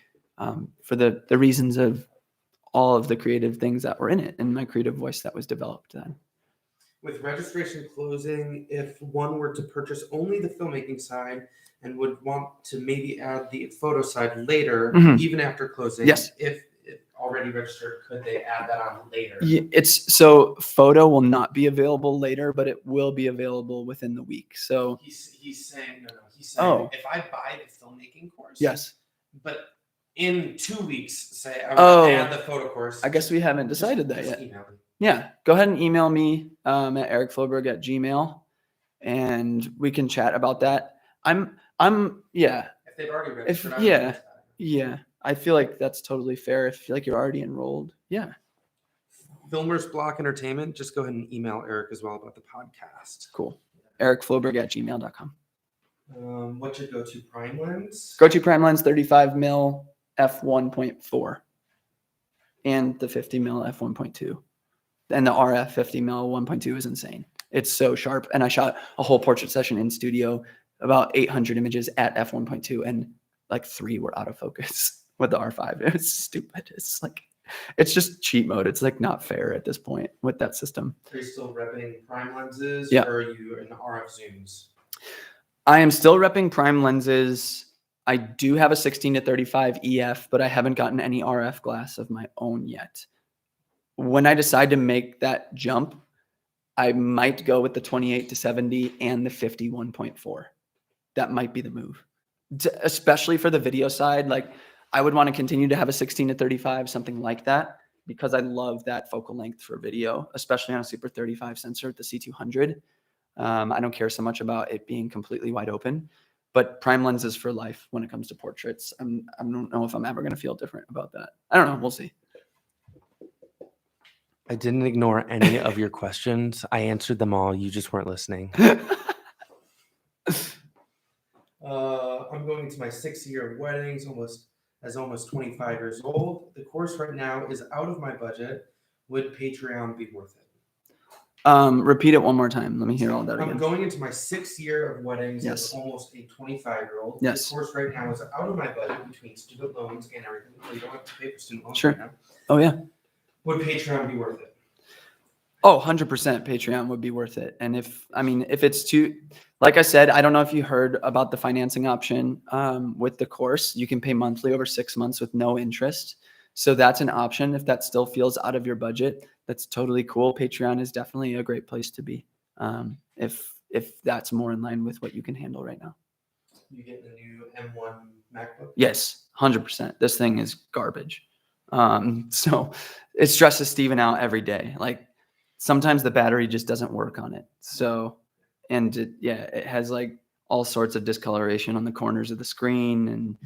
for the reasons of all of the creative things that were in it and my creative voice that was developed then. With registration closing, if one were to purchase only the filmmaking side and would want to maybe add the photo side later, even after closing, yes, if already registered, could they add that on later? So photo will not be available later, but it will be available within the week. So he's saying he's saying if I buy the filmmaking course, yes, but in 2 weeks, say I want to add the photo course. I guess we haven't decided that yet. Email me. Yeah, go ahead and email me at ericfloberg@gmail, and we can chat about that. I'm yeah. If they've already registered, yeah. I feel like that's totally fair. If you feel like you're already enrolled, yeah. Filmers Block Entertainment, just go ahead and email Eric as well about the podcast. Cool. ericfloberg@gmail.com. What's your go-to prime lens? Go-to prime lens 35 mil f1.4 and the 50 mil f1.2. And the RF 50 mil 1.2 is insane. It's so sharp. And I shot a whole portrait session in studio, about 800 images at f1.2, and like 3 were out of focus with the R5. It's stupid. It's just cheat mode. It's like not fair at this point with that system. Are you still repping prime lenses? Yeah. Or are you in RF zooms? I am still repping prime lenses. I do have a 16-35 EF, but I haven't gotten any RF glass of my own yet. When I decide to make that jump, I might go with the 28-70 and the 51.4. That might be the move, especially for the video side. Like I would want to continue to have a 16-35, something like that, because I love that focal length for video, especially on a Super 35 sensor at the C200. I don't care so much about it being completely wide open, but prime lenses for life when it comes to portraits. I don't know if I'm ever going to feel different about that. I don't know. We'll see. I didn't ignore any of your questions. I answered them all. You just weren't listening. I'm going into my 6th year of weddings, almost 25 years old. The course right now is out of my budget. Would Patreon be worth it? Repeat it one more time. Let me hear all that again. I'm going into my 6th year of weddings Yes. as almost a 25-year-old. Yes. The course right now is out of my budget between student loans and everything. So you don't have to pay for student loans Sure. right now. Oh, yeah. Would Patreon be worth it? Oh, 100% Patreon would be worth it. And if it's too, like I said, I don't know if you heard about the financing option with the course. You can pay monthly over 6 months with no interest. So that's an option. If that still feels out of your budget, that's totally cool. Patreon is definitely a great place to be. If that's more in line with what you can handle right now. You get the new M1 MacBook? Yes, 100%. This thing is garbage. So it stresses Steven out every day. Like sometimes the battery just doesn't work on it. So, and it has like all sorts of discoloration on the corners of the screen. And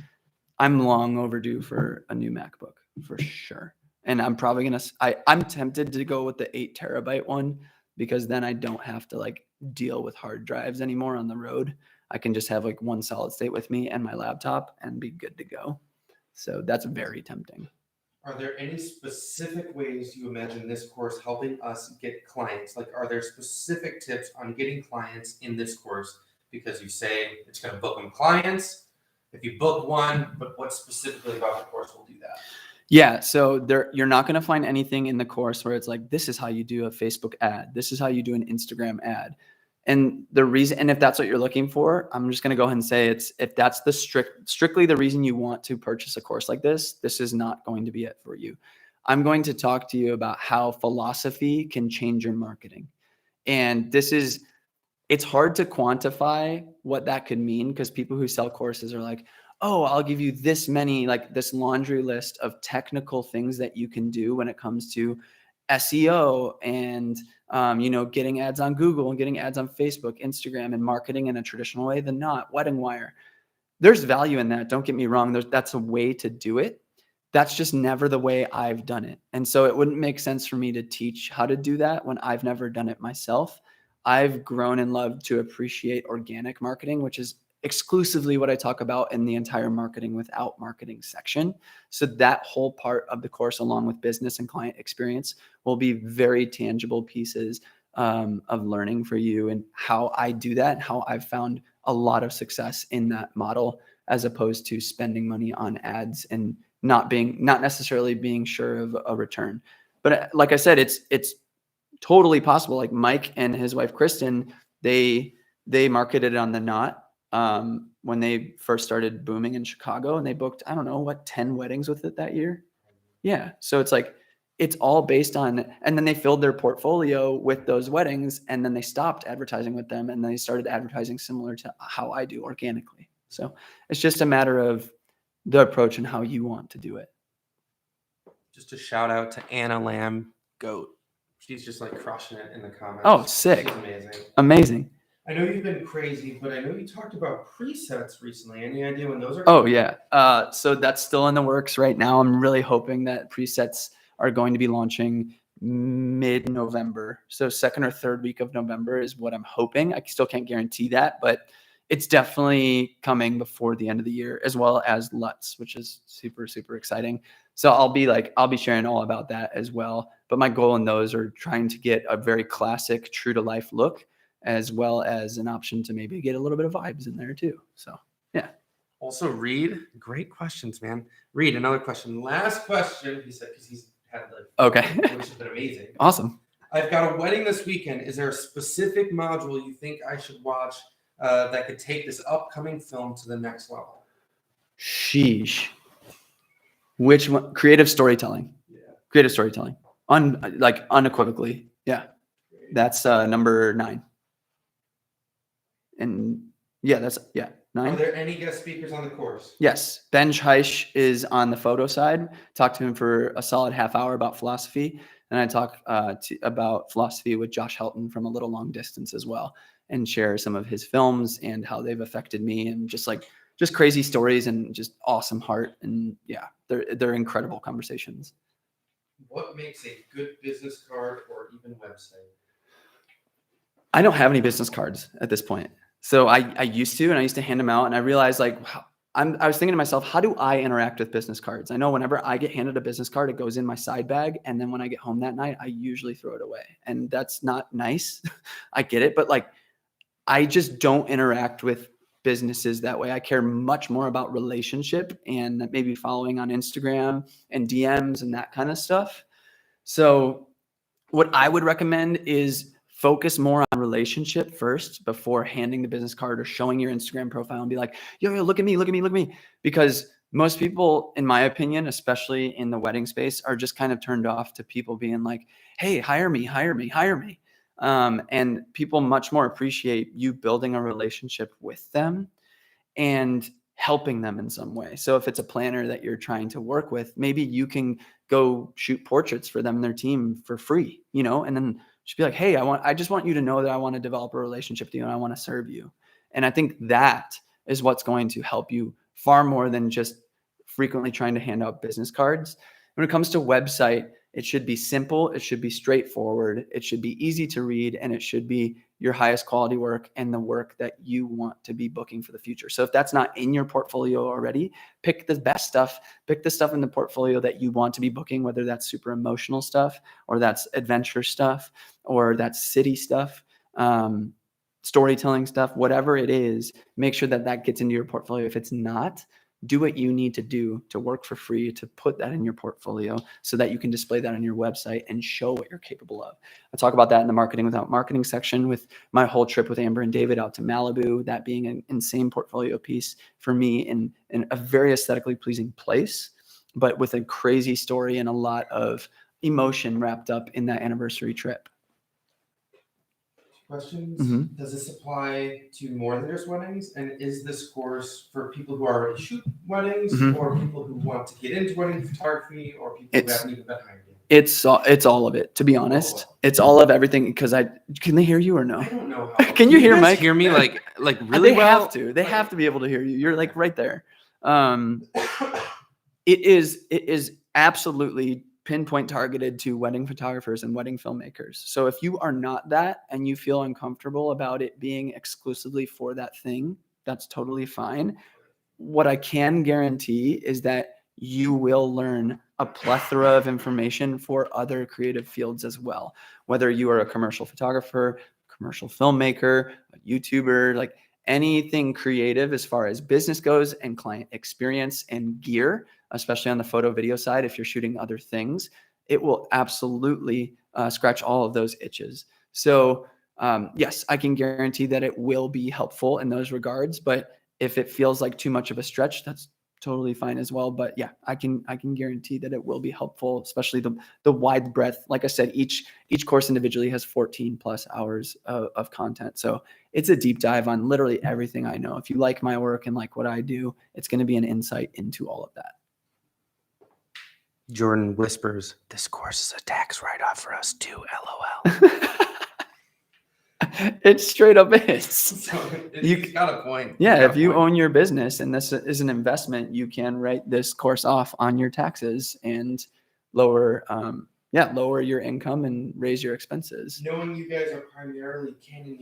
I'm long overdue for a new MacBook for sure. And I'm probably I'm tempted to go with the 8 TB one because then I don't have to like deal with hard drives anymore on the road. I can just have like one solid state with me and my laptop and be good to go. So that's very tempting. Are there any specific ways you imagine this course helping us get clients? Like, are there specific tips on getting clients in this course? Because you say it's going to book them clients. If you book one, but what specifically about the course will do that? Yeah, so you're not going to find anything in the course where it's like, this is how you do a Facebook ad. This is how you do an Instagram ad. And the reason, and if that's what you're looking for, I'm just going to go ahead and say if that's the strictly the reason you want to purchase a course like this is not going to be it for you. I'm going to talk to you about how philosophy can change your marketing. And it's hard to quantify what that could mean because people who sell courses are like, oh, I'll give you this many, like this laundry list of technical things that you can do when it comes to SEO and getting ads on Google and getting ads on Facebook, Instagram, and marketing in a traditional way than not. Wedding Wire. There's value in that. Don't get me wrong. That's a way to do it. That's just never the way I've done it. And so it wouldn't make sense for me to teach how to do that when I've never done it myself. I've grown and loved to appreciate organic marketing, which is exclusively what I talk about in the entire marketing without marketing section. So that whole part of the course, along with business and client experience, will be very tangible pieces of learning for you and how I do that and how I've found a lot of success in that model, as opposed to spending money on ads and not necessarily being sure of a return. But like I said, it's totally possible. Like Mike and his wife, Kristen, they marketed on the Knot when they first started booming in Chicago, and they booked, I don't know, 10 weddings with it that year. Yeah. So it's like, it's all based on, and then they filled their portfolio with those weddings, and then they stopped advertising with them, and then they started advertising similar to how I do organically. So it's just a matter of the approach and how you want to do it. Just a shout out to Anna Lamb, GOAT. She's just like crushing it in the comments. Oh, sick. She's amazing. Amazing. I know you've been crazy, but I know you talked about presets recently. Any idea when those are? Oh, yeah. So that's still in the works right now. I'm really hoping that presets are going to be launching mid-November. So second or third week of November is what I'm hoping. I still can't guarantee that, but it's definitely coming before the end of the year, as well as LUTs, which is super, super exciting. So I'll be sharing all about that as well. But my goal in those are trying to get a very classic, true to life look, as well as an option to maybe get a little bit of vibes in there too. So yeah. Also, Reed, great questions, man. Reed, another question. Last question, he said, because he's had okay, which has been amazing. Awesome. I've got a wedding this weekend. Is there a specific module you think I should watch that could take this upcoming film to the next level? Sheesh. Which one? Creative storytelling. Yeah. Creative storytelling. Unequivocally. Yeah. That's number 9. And yeah, 9. Are there any guest speakers on the course? Yes. Ben Heisch is on the photo side. Talked to him for a solid half hour about philosophy. And I talk about philosophy with Josh Helton from A Little Long Distance as well, and share some of his films and how they've affected me, and just crazy stories and just awesome heart. And yeah, they're incredible conversations. What makes a good business card or even website? I don't have any business cards at this point. So I used to hand them out, and I realized I was thinking to myself, how do I interact with business cards? I know whenever I get handed a business card, it goes in my side bag. And then when I get home that night, I usually throw it away. And that's not nice. I get it. But I just don't interact with businesses that way. I care much more about relationship and maybe following on Instagram and DMs and that kind of stuff. So what I would recommend is focus more on relationship first before handing the business card or showing your Instagram profile and be like, yo, look at me, look at me, look at me. Because most people, in my opinion, especially in the wedding space, are just kind of turned off to people being like, hey, hire me, hire me, hire me. And people much more appreciate you building a relationship with them and helping them in some way. So if it's a planner that you're trying to work with, maybe you can go shoot portraits for them and their team for free, and then just be like, hey, I just want you to know that I want to develop a relationship with you and I want to serve you. And I think that is what's going to help you far more than just frequently trying to hand out business cards. When it comes to website, it should be simple. It should be straightforward. It should be easy to read, and it should be your highest quality work and the work that you want to be booking for the future. So if that's not in your portfolio already, pick the best stuff. Pick the stuff in the portfolio that you want to be booking, whether that's super emotional stuff or that's adventure stuff or that's city stuff, storytelling stuff, whatever it is, make sure that that gets into your portfolio. If it's not, do what you need to do to work for free to put that in your portfolio so that you can display that on your website and show what you're capable of. I talk about that in the Marketing Without Marketing section with my whole trip with Amber and David out to Malibu, that being an insane portfolio piece for me in a very aesthetically pleasing place, but with a crazy story and a lot of emotion wrapped up in that anniversary trip. Questions? Mm-hmm. Does this apply to more than just weddings? And is this course for people who already shoot weddings, Mm-hmm. or people who want to get into wedding photography, or people who haven't even been hired yet? It's all of it, to be honest. It's all of everything because can they hear you or no? I don't know how. Can you hear Mike? Hear me like really they well? have to. They have to be able to hear you. You're like right there. It is absolutely pinpoint targeted to wedding photographers and wedding filmmakers. So if you are not that and you feel uncomfortable about it being exclusively for that thing, that's totally fine. What I can guarantee is that you will learn a plethora of information for other creative fields as well. Whether you are a commercial photographer, commercial filmmaker, a YouTuber, like anything creative as far as business goes and client experience and gear, especially on the photo video side, if you're shooting other things, it will absolutely scratch all of those itches. So yes, I can guarantee that it will be helpful in those regards, but if it feels like too much of a stretch, that's totally fine as well. But yeah, I can guarantee that it will be helpful, especially the wide breadth. Like I said, each course individually has 14 plus hours of content. So it's a deep dive on literally everything I know. If you like my work and like what I do, it's going to be an insight into all of that. Jordan whispers, "This course is a tax write-off for us too, LOL." It straight up is. So he's got a point. Yeah, if you own your business and this is an investment, you can write this course off on your taxes and lower your income and raise your expenses. Knowing you guys are primarily Canon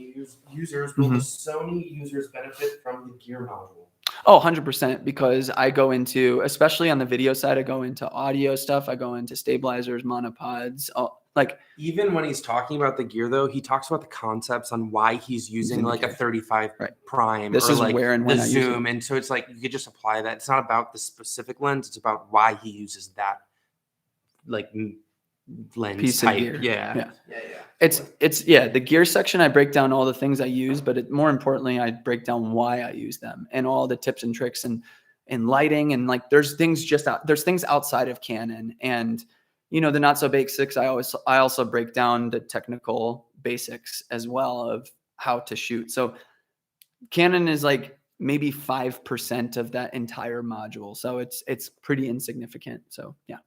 users, will the Sony users benefit from the gear module? Oh, 100%, because I go into, especially on the video side, I go into audio stuff. I go into stabilizers, monopods, like even when he's talking about the gear though, he talks about the concepts on why he's using like a 35 prime this or is like where and when the I zoom. And so it's like, you could just apply that. It's not about the specific lens. It's about why he uses that like lens piece type. of gear. Yeah. It's the gear section. I break down all the things I use, but more importantly, I break down why I use them and all the tips and tricks and lighting. And like, there's things outside of Canon and, the not so basics. I also break down the technical basics as well of how to shoot. So Canon is like maybe 5% of that entire module. So it's pretty insignificant. So yeah.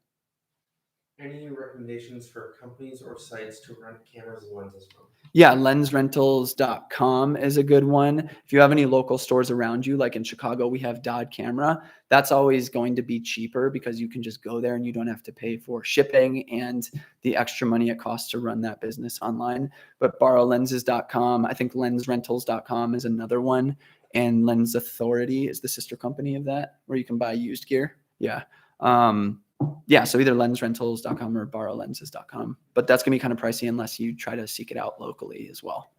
Any recommendations for companies or sites to rent cameras and lenses from? Yeah, lensrentals.com is a good one. If you have any local stores around you, like in Chicago, we have Dodd Camera. That's always going to be cheaper because you can just go there and you don't have to pay for shipping and the extra money it costs to run that business online. But borrowlenses.com, I think lensrentals.com is another one. And Lens Authority is the sister company of that, where you can buy used gear. Yeah. So either lensrentals.com or borrowlenses.com, but that's going to be kind of pricey unless you try to seek it out locally as well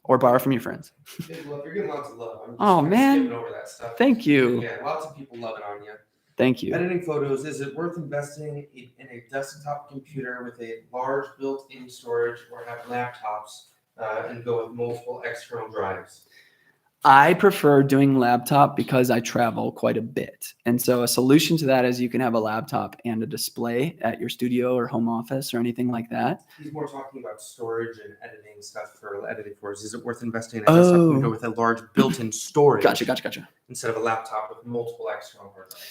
or borrow from your friends. You're getting lots of love. Oh man. Skipping over that stuff. Thank you. Yeah, lots of people love it on you. Thank you. Editing photos, is it worth investing in a desktop computer with a large built-in storage, or have laptops and go with multiple external drives? I prefer doing laptop because I travel quite a bit. And so a solution to that is you can have a laptop and a display at your studio or home office or anything like that. He's more talking about storage and editing stuff for editing photos. Is it worth investing in a desktop computer with a large built-in storage Gotcha. instead of a laptop with multiple external hard drives?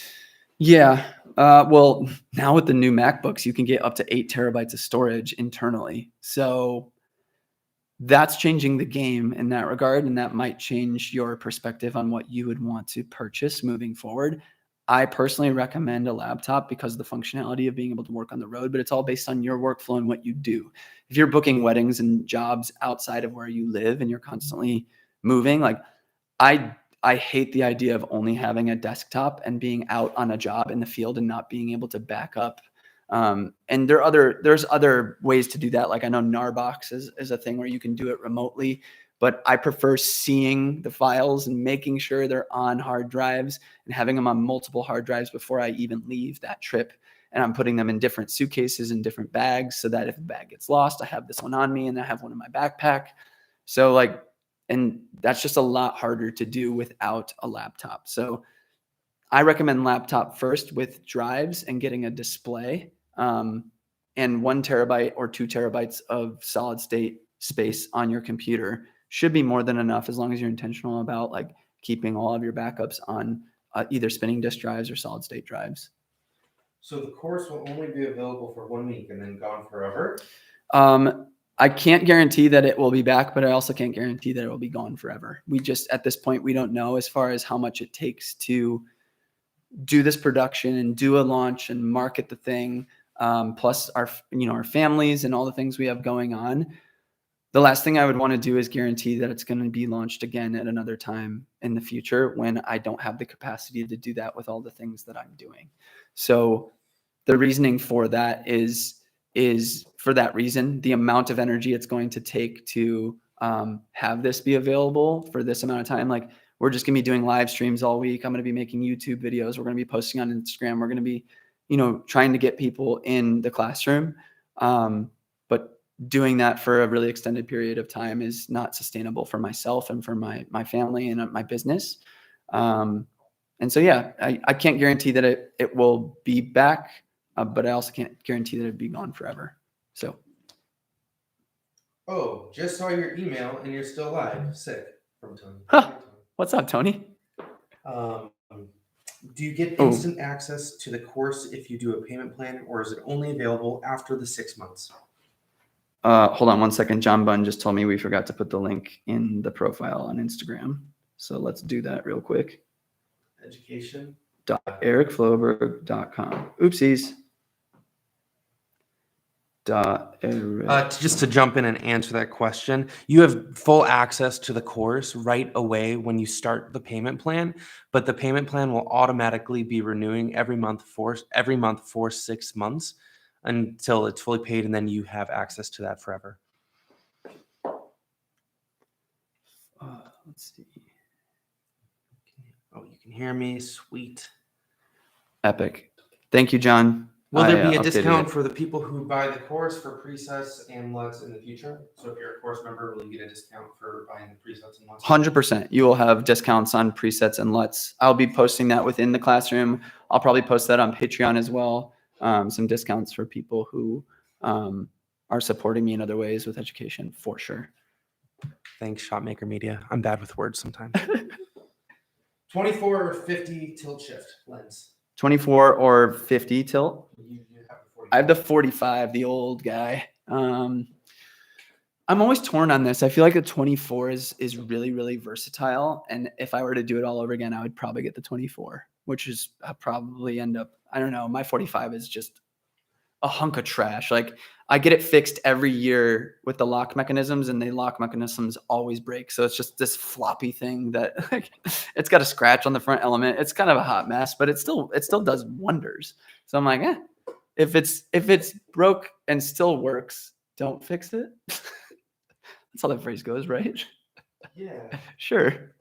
Yeah. Well, now with the new MacBooks, you can get up to 8 terabytes of storage internally. So that's changing the game in that regard, and that might change your perspective on what you would want to purchase moving forward. I personally recommend a laptop because of the functionality of being able to work on the road, but it's all based on your workflow and what you do. If you're booking weddings and jobs outside of where you live and you're constantly moving, like I hate the idea of only having a desktop and being out on a job in the field and not being able to back up. And there's other ways to do that. Like I know Narbox is a thing where you can do it remotely, but I prefer seeing the files and making sure they're on hard drives and having them on multiple hard drives before I even leave that trip. And I'm putting them in different suitcases and different bags so that if a bag gets lost, I have this one on me and I have one in my backpack. So like, and that's just a lot harder to do without a laptop. So I recommend laptop first with drives and getting a display. And 1 terabyte or 2 terabytes of solid state space on your computer should be more than enough as long as you're intentional about like keeping all of your backups on either spinning disk drives or solid state drives. So the course will only be available for 1 week and then gone forever? I can't guarantee that it will be back, but I also can't guarantee that it will be gone forever. We just, at this point, we don't know as far as how much it takes to do this production and do a launch and market the thing. Plus our families and all the things we have going on. The last thing I would want to do is guarantee that it's going to be launched again at another time in the future when I don't have the capacity to do that with all the things that I'm doing. So the reasoning for that is for that reason, the amount of energy it's going to take to have this be available for this amount of time. Like we're just going to be doing live streams all week. I'm going to be making YouTube videos. We're going to be posting on Instagram. We're going to be, trying to get people in the classroom. But doing that for a really extended period of time is not sustainable for myself and for my family and my business. And so, yeah, I can't guarantee that it will be back, but I also can't guarantee that it'd be gone forever. So. Oh, just saw your email and you're still live. Sick. From Tony. Huh. What's up, Tony? Do you get instant access to the course if you do a payment plan, or is it only available after the 6 months? Hold on 1 second. John Bunn just told me we forgot to put the link in the profile on Instagram. So let's do that real quick. Education.ericfloberg.com. Oopsies. Just to jump in and answer that question, you have full access to the course right away when you start the payment plan, but the payment plan will automatically be renewing every month for 6 months until it's fully paid, and then you have access to that forever. Let's see. Oh, you can hear me? Sweet. Epic. Thank you, John. Will there be a discount for the people who buy the course for presets and LUTs in the future? So if you're a course member, will you get a discount for buying the presets and LUTs? 100%. You will have discounts on presets and LUTs. I'll be posting that within the classroom. I'll probably post that on Patreon as well. Some discounts for people who are supporting me in other ways with education, for sure. Thanks, Shotmaker Media. I'm bad with words sometimes. 24 or 50 tilt shift lens. 24 or 50 tilt. You have the 45. I have the 45, the old guy. I'm always torn on this. I feel like the 24 is really, really versatile. And if I were to do it all over again, I would probably get the 24, which is I'll probably end up, I don't know. My 45 is just a hunk of trash. Like I get it fixed every year with the lock mechanisms, and the lock mechanisms always break. So it's just this floppy thing that like, it's got a scratch on the front element. It's kind of a hot mess, but it still does wonders. So I'm like, if it's broke and still works, don't fix it. That's how that phrase goes, right? Yeah. Sure.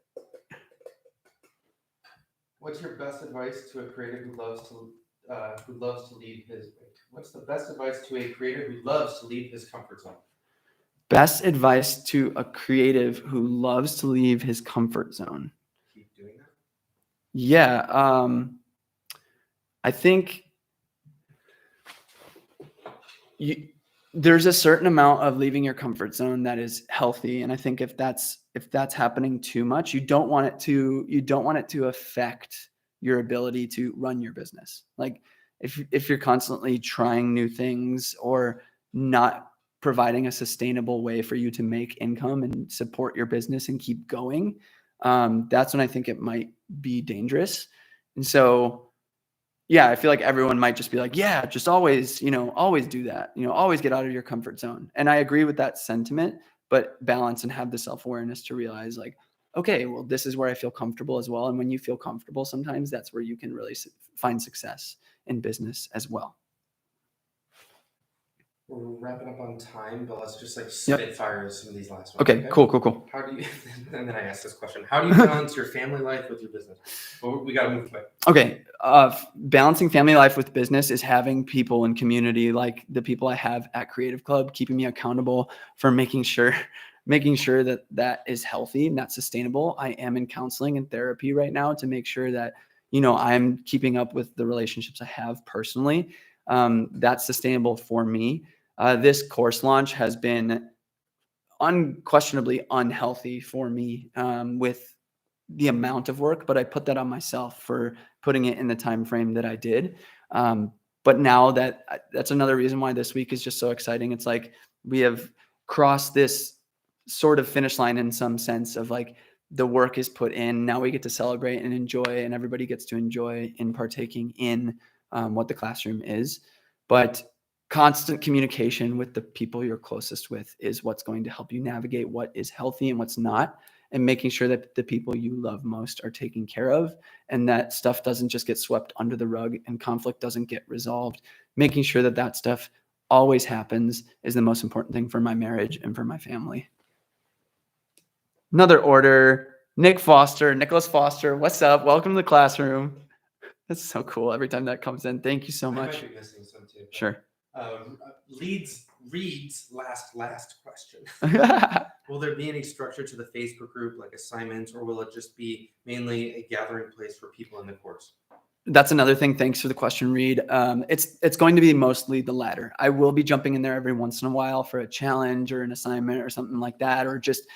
What's your best advice to a creative who loves to leave his? What's the best advice to a creative who loves to leave his comfort zone? Best advice to a creative who loves to leave his comfort zone. Keep doing that. Yeah, I think there's a certain amount of leaving your comfort zone that is healthy, and I think if that's happening too much, you don't want it to affect your ability to run your business. Like if you're constantly trying new things or not providing a sustainable way for you to make income and support your business and keep going, that's when I think it might be dangerous. And so yeah, I feel like everyone might just be like, yeah, just always, always do that, always get out of your comfort zone. And I agree with that sentiment, but balance and have the self-awareness to realize like, okay, well, this is where I feel comfortable as well. And when you feel comfortable, sometimes that's where you can really find success in business as well. We're wrapping up on time, but let's just like spitfire some of these last ones. Okay, cool. How do you, and then I asked this question, how do you balance your family life with your business? Well, we got to move quick. Okay. Balancing family life with business is having people in community like the people I have at Creative Club, keeping me accountable for making sure that is healthy and that's sustainable. I am in counseling and therapy right now to make sure that, I'm keeping up with the relationships I have personally. That's sustainable for me. This course launch has been unquestionably unhealthy for me with the amount of work, but I put that on myself for putting it in the time frame that I did. But now that's another reason why this week is just so exciting. It's like we have crossed this sort of finish line in some sense of like the work is put in. Now we get to celebrate and enjoy, and everybody gets to enjoy in partaking in what the classroom is. But constant communication with the people you're closest with is what's going to help you navigate what is healthy and what's not, and making sure that the people you love most are taken care of and that stuff doesn't just get swept under the rug and conflict doesn't get resolved. Making sure that that stuff always happens is the most important thing for my marriage and for my family. Another order, Nicholas Foster, what's up? Welcome to the classroom. That's so cool. Every time that comes in, thank you so much. I might be missing some too. Sure. Reed's last question. Will there be any structure to the Facebook group, like assignments, or will it just be mainly a gathering place for people in the course? That's another thing. Thanks for the question, Reed. It's going to be mostly the latter. I will be jumping in there every once in a while for a challenge or an assignment or something like that, or just,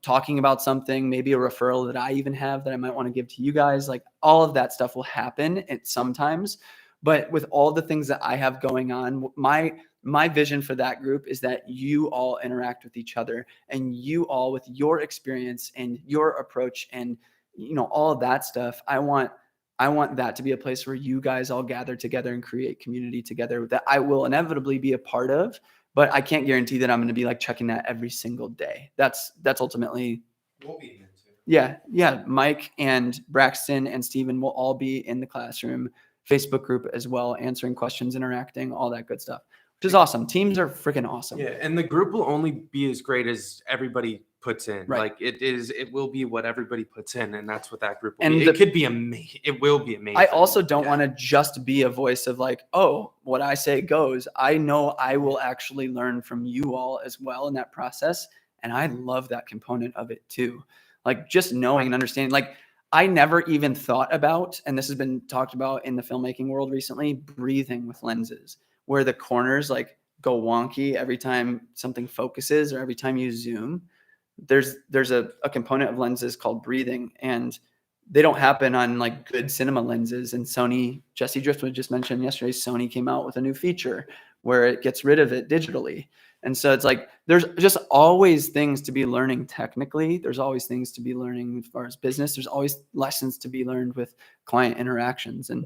talking about something, maybe a referral that I even have that I might want to give to you guys. Like all of that stuff will happen sometimes. But with all the things that I have going on, my vision for that group is that you all interact with each other, and you all with your experience and your approach and, all of that stuff. I want that to be a place where you guys all gather together and create community together that I will inevitably be a part of, but I can't guarantee that I'm going to be like checking that every single day. That's ultimately. We'll be in there too. Yeah. Mike and Braxton and Steven will all be in the classroom Facebook group as well, answering questions, interacting, all that good stuff, which is awesome. Teams are freaking awesome. Yeah, and the group will only be as great as everybody puts in. Right. Like it will be what everybody puts in, and that's what that group will And be. It could be amazing. It will be amazing. I also don't want to just be a voice of like, oh, what I say goes. I know I will actually learn from you all as well in that process. And I love that component of it too. Like just knowing and understanding, like I never even thought about, and this has been talked about in the filmmaking world recently, breathing with lenses, where the corners like go wonky every time something focuses or every time you zoom. There's a component of lenses called breathing, and they don't happen on like good cinema lenses. And Sony, Jesse Driftwood just mentioned yesterday, Sony came out with a new feature where it gets rid of it digitally. And so it's like, there's just always things to be learning technically. There's always things to be learning as far as business. There's always lessons to be learned with client interactions, and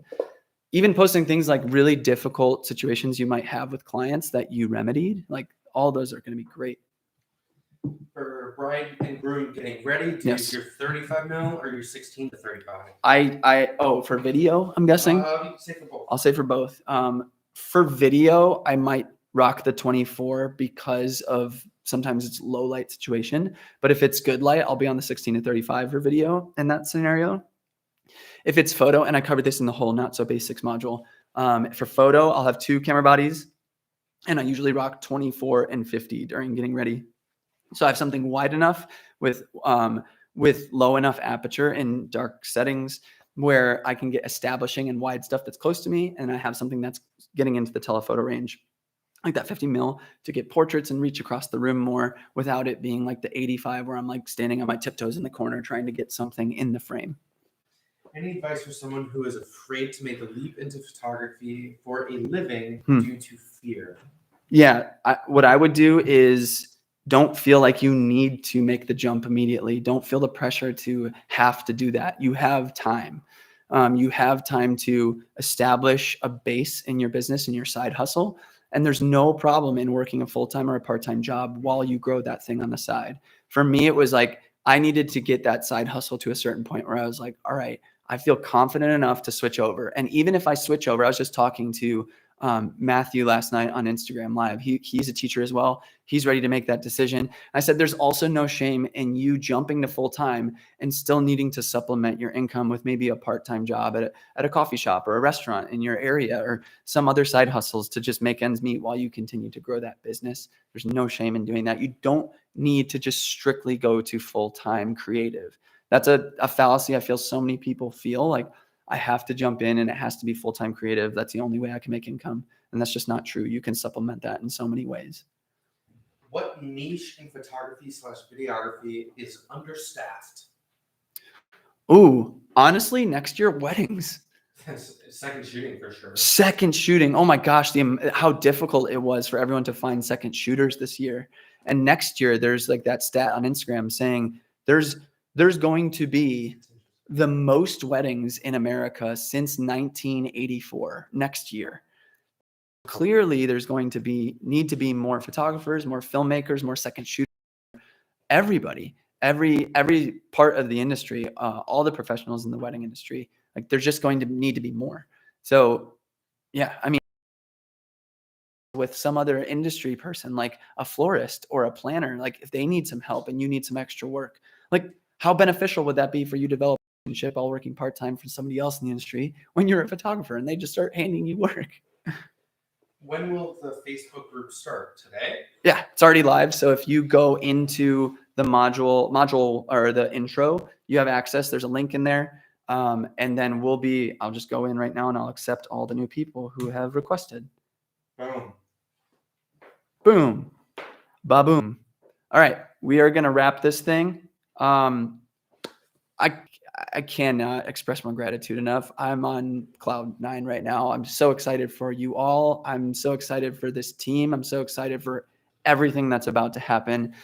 even posting things like really difficult situations you might have with clients that you remedied, like all those are going to be great. For bride and groom getting ready, do Yes. your 35 mil or your 16 to 35? For video, I'm guessing. You can say for both. I'll say for both. For video, I might rock the 24 because of sometimes it's low light situation, but if it's good light, I'll be on the 16 to 35 for video in that scenario. If it's photo, and I covered this in the whole Not So Basics module, for photo, I'll have 2 camera bodies, and I usually rock 24 and 50 during getting ready. So I have something wide enough with low enough aperture in dark settings where I can get establishing and wide stuff that's close to me, and I have something that's getting into the telephoto range, like that 50 mil, to get portraits and reach across the room more without it being like the 85 where I'm like standing on my tiptoes in the corner trying to get something in the frame. Any advice for someone who is afraid to make a leap into photography for a living due to fear? Yeah, what I would do is don't feel like you need to make the jump immediately. Don't feel the pressure to have to do that. You have time. You have time to establish a base in your business and your side hustle. And there's no problem in working a full-time or a part-time job while you grow that thing on the side. For me, it was like I needed to get that side hustle to a certain point where I was like, all right, I feel confident enough to switch over. And even if I switch over, I was just talking to Matthew last night on Instagram Live. He's a teacher as well. He's ready to make that decision. I said, there's also no shame in you jumping to full time and still needing to supplement your income with maybe a part-time job at a coffee shop or a restaurant in your area or some other side hustles to just make ends meet while you continue to grow that business. There's no shame in doing that. You don't need to just strictly go to full-time creative. That's a fallacy I feel so many people feel like I have to jump in and it has to be full-time creative. That's the only way I can make income. And that's just not true. You can supplement that in so many ways. What niche in photography/videography is understaffed? Ooh, honestly, next year, weddings. Second shooting for sure. Second shooting. Oh my gosh, how difficult it was for everyone to find second shooters this year. And next year, there's like that stat on Instagram saying there's going to be the most weddings in America since 1984 next year. Clearly, there's going to need to be more photographers, more filmmakers, more second shooters. Everybody, every part of the industry, all the professionals in the wedding industry, like there's just going to need to be more. So, yeah, I mean, with some other industry person, like a florist or a planner, like if they need some help and you need some extra work, like how beneficial would that be for you to develop a relationship while working part-time for somebody else in the industry when you're a photographer and they just start handing you work? When will the Facebook group start? Today? Yeah, it's already live. So if you go into the module or the intro, you have access. There's a link in there. And then I'll just go in right now and I'll accept all the new people who have requested. Boom. Boom. Ba-boom. All right. We are going to wrap this thing. I cannot express my gratitude enough. I'm on cloud 9 right now. I'm so excited for you all. I'm so excited for this team. I'm so excited for everything that's about to happen.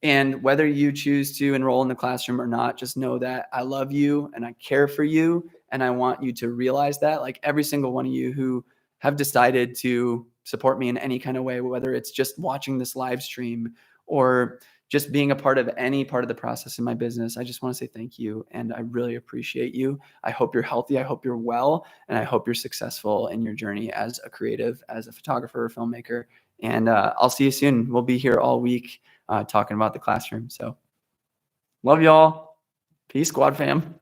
And whether you choose to enroll in the classroom or not, just know that I love you and I care for you. And I want you to realize that, like every single one of you who have decided to support me in any kind of way, whether it's just watching this live stream or just being a part of any part of the process in my business, I just want to say thank you. And I really appreciate you. I hope you're healthy. I hope you're well. And I hope you're successful in your journey as a creative, as a photographer, filmmaker. And I'll see you soon. We'll be here all week talking about the classroom. So love y'all. Peace, squad fam.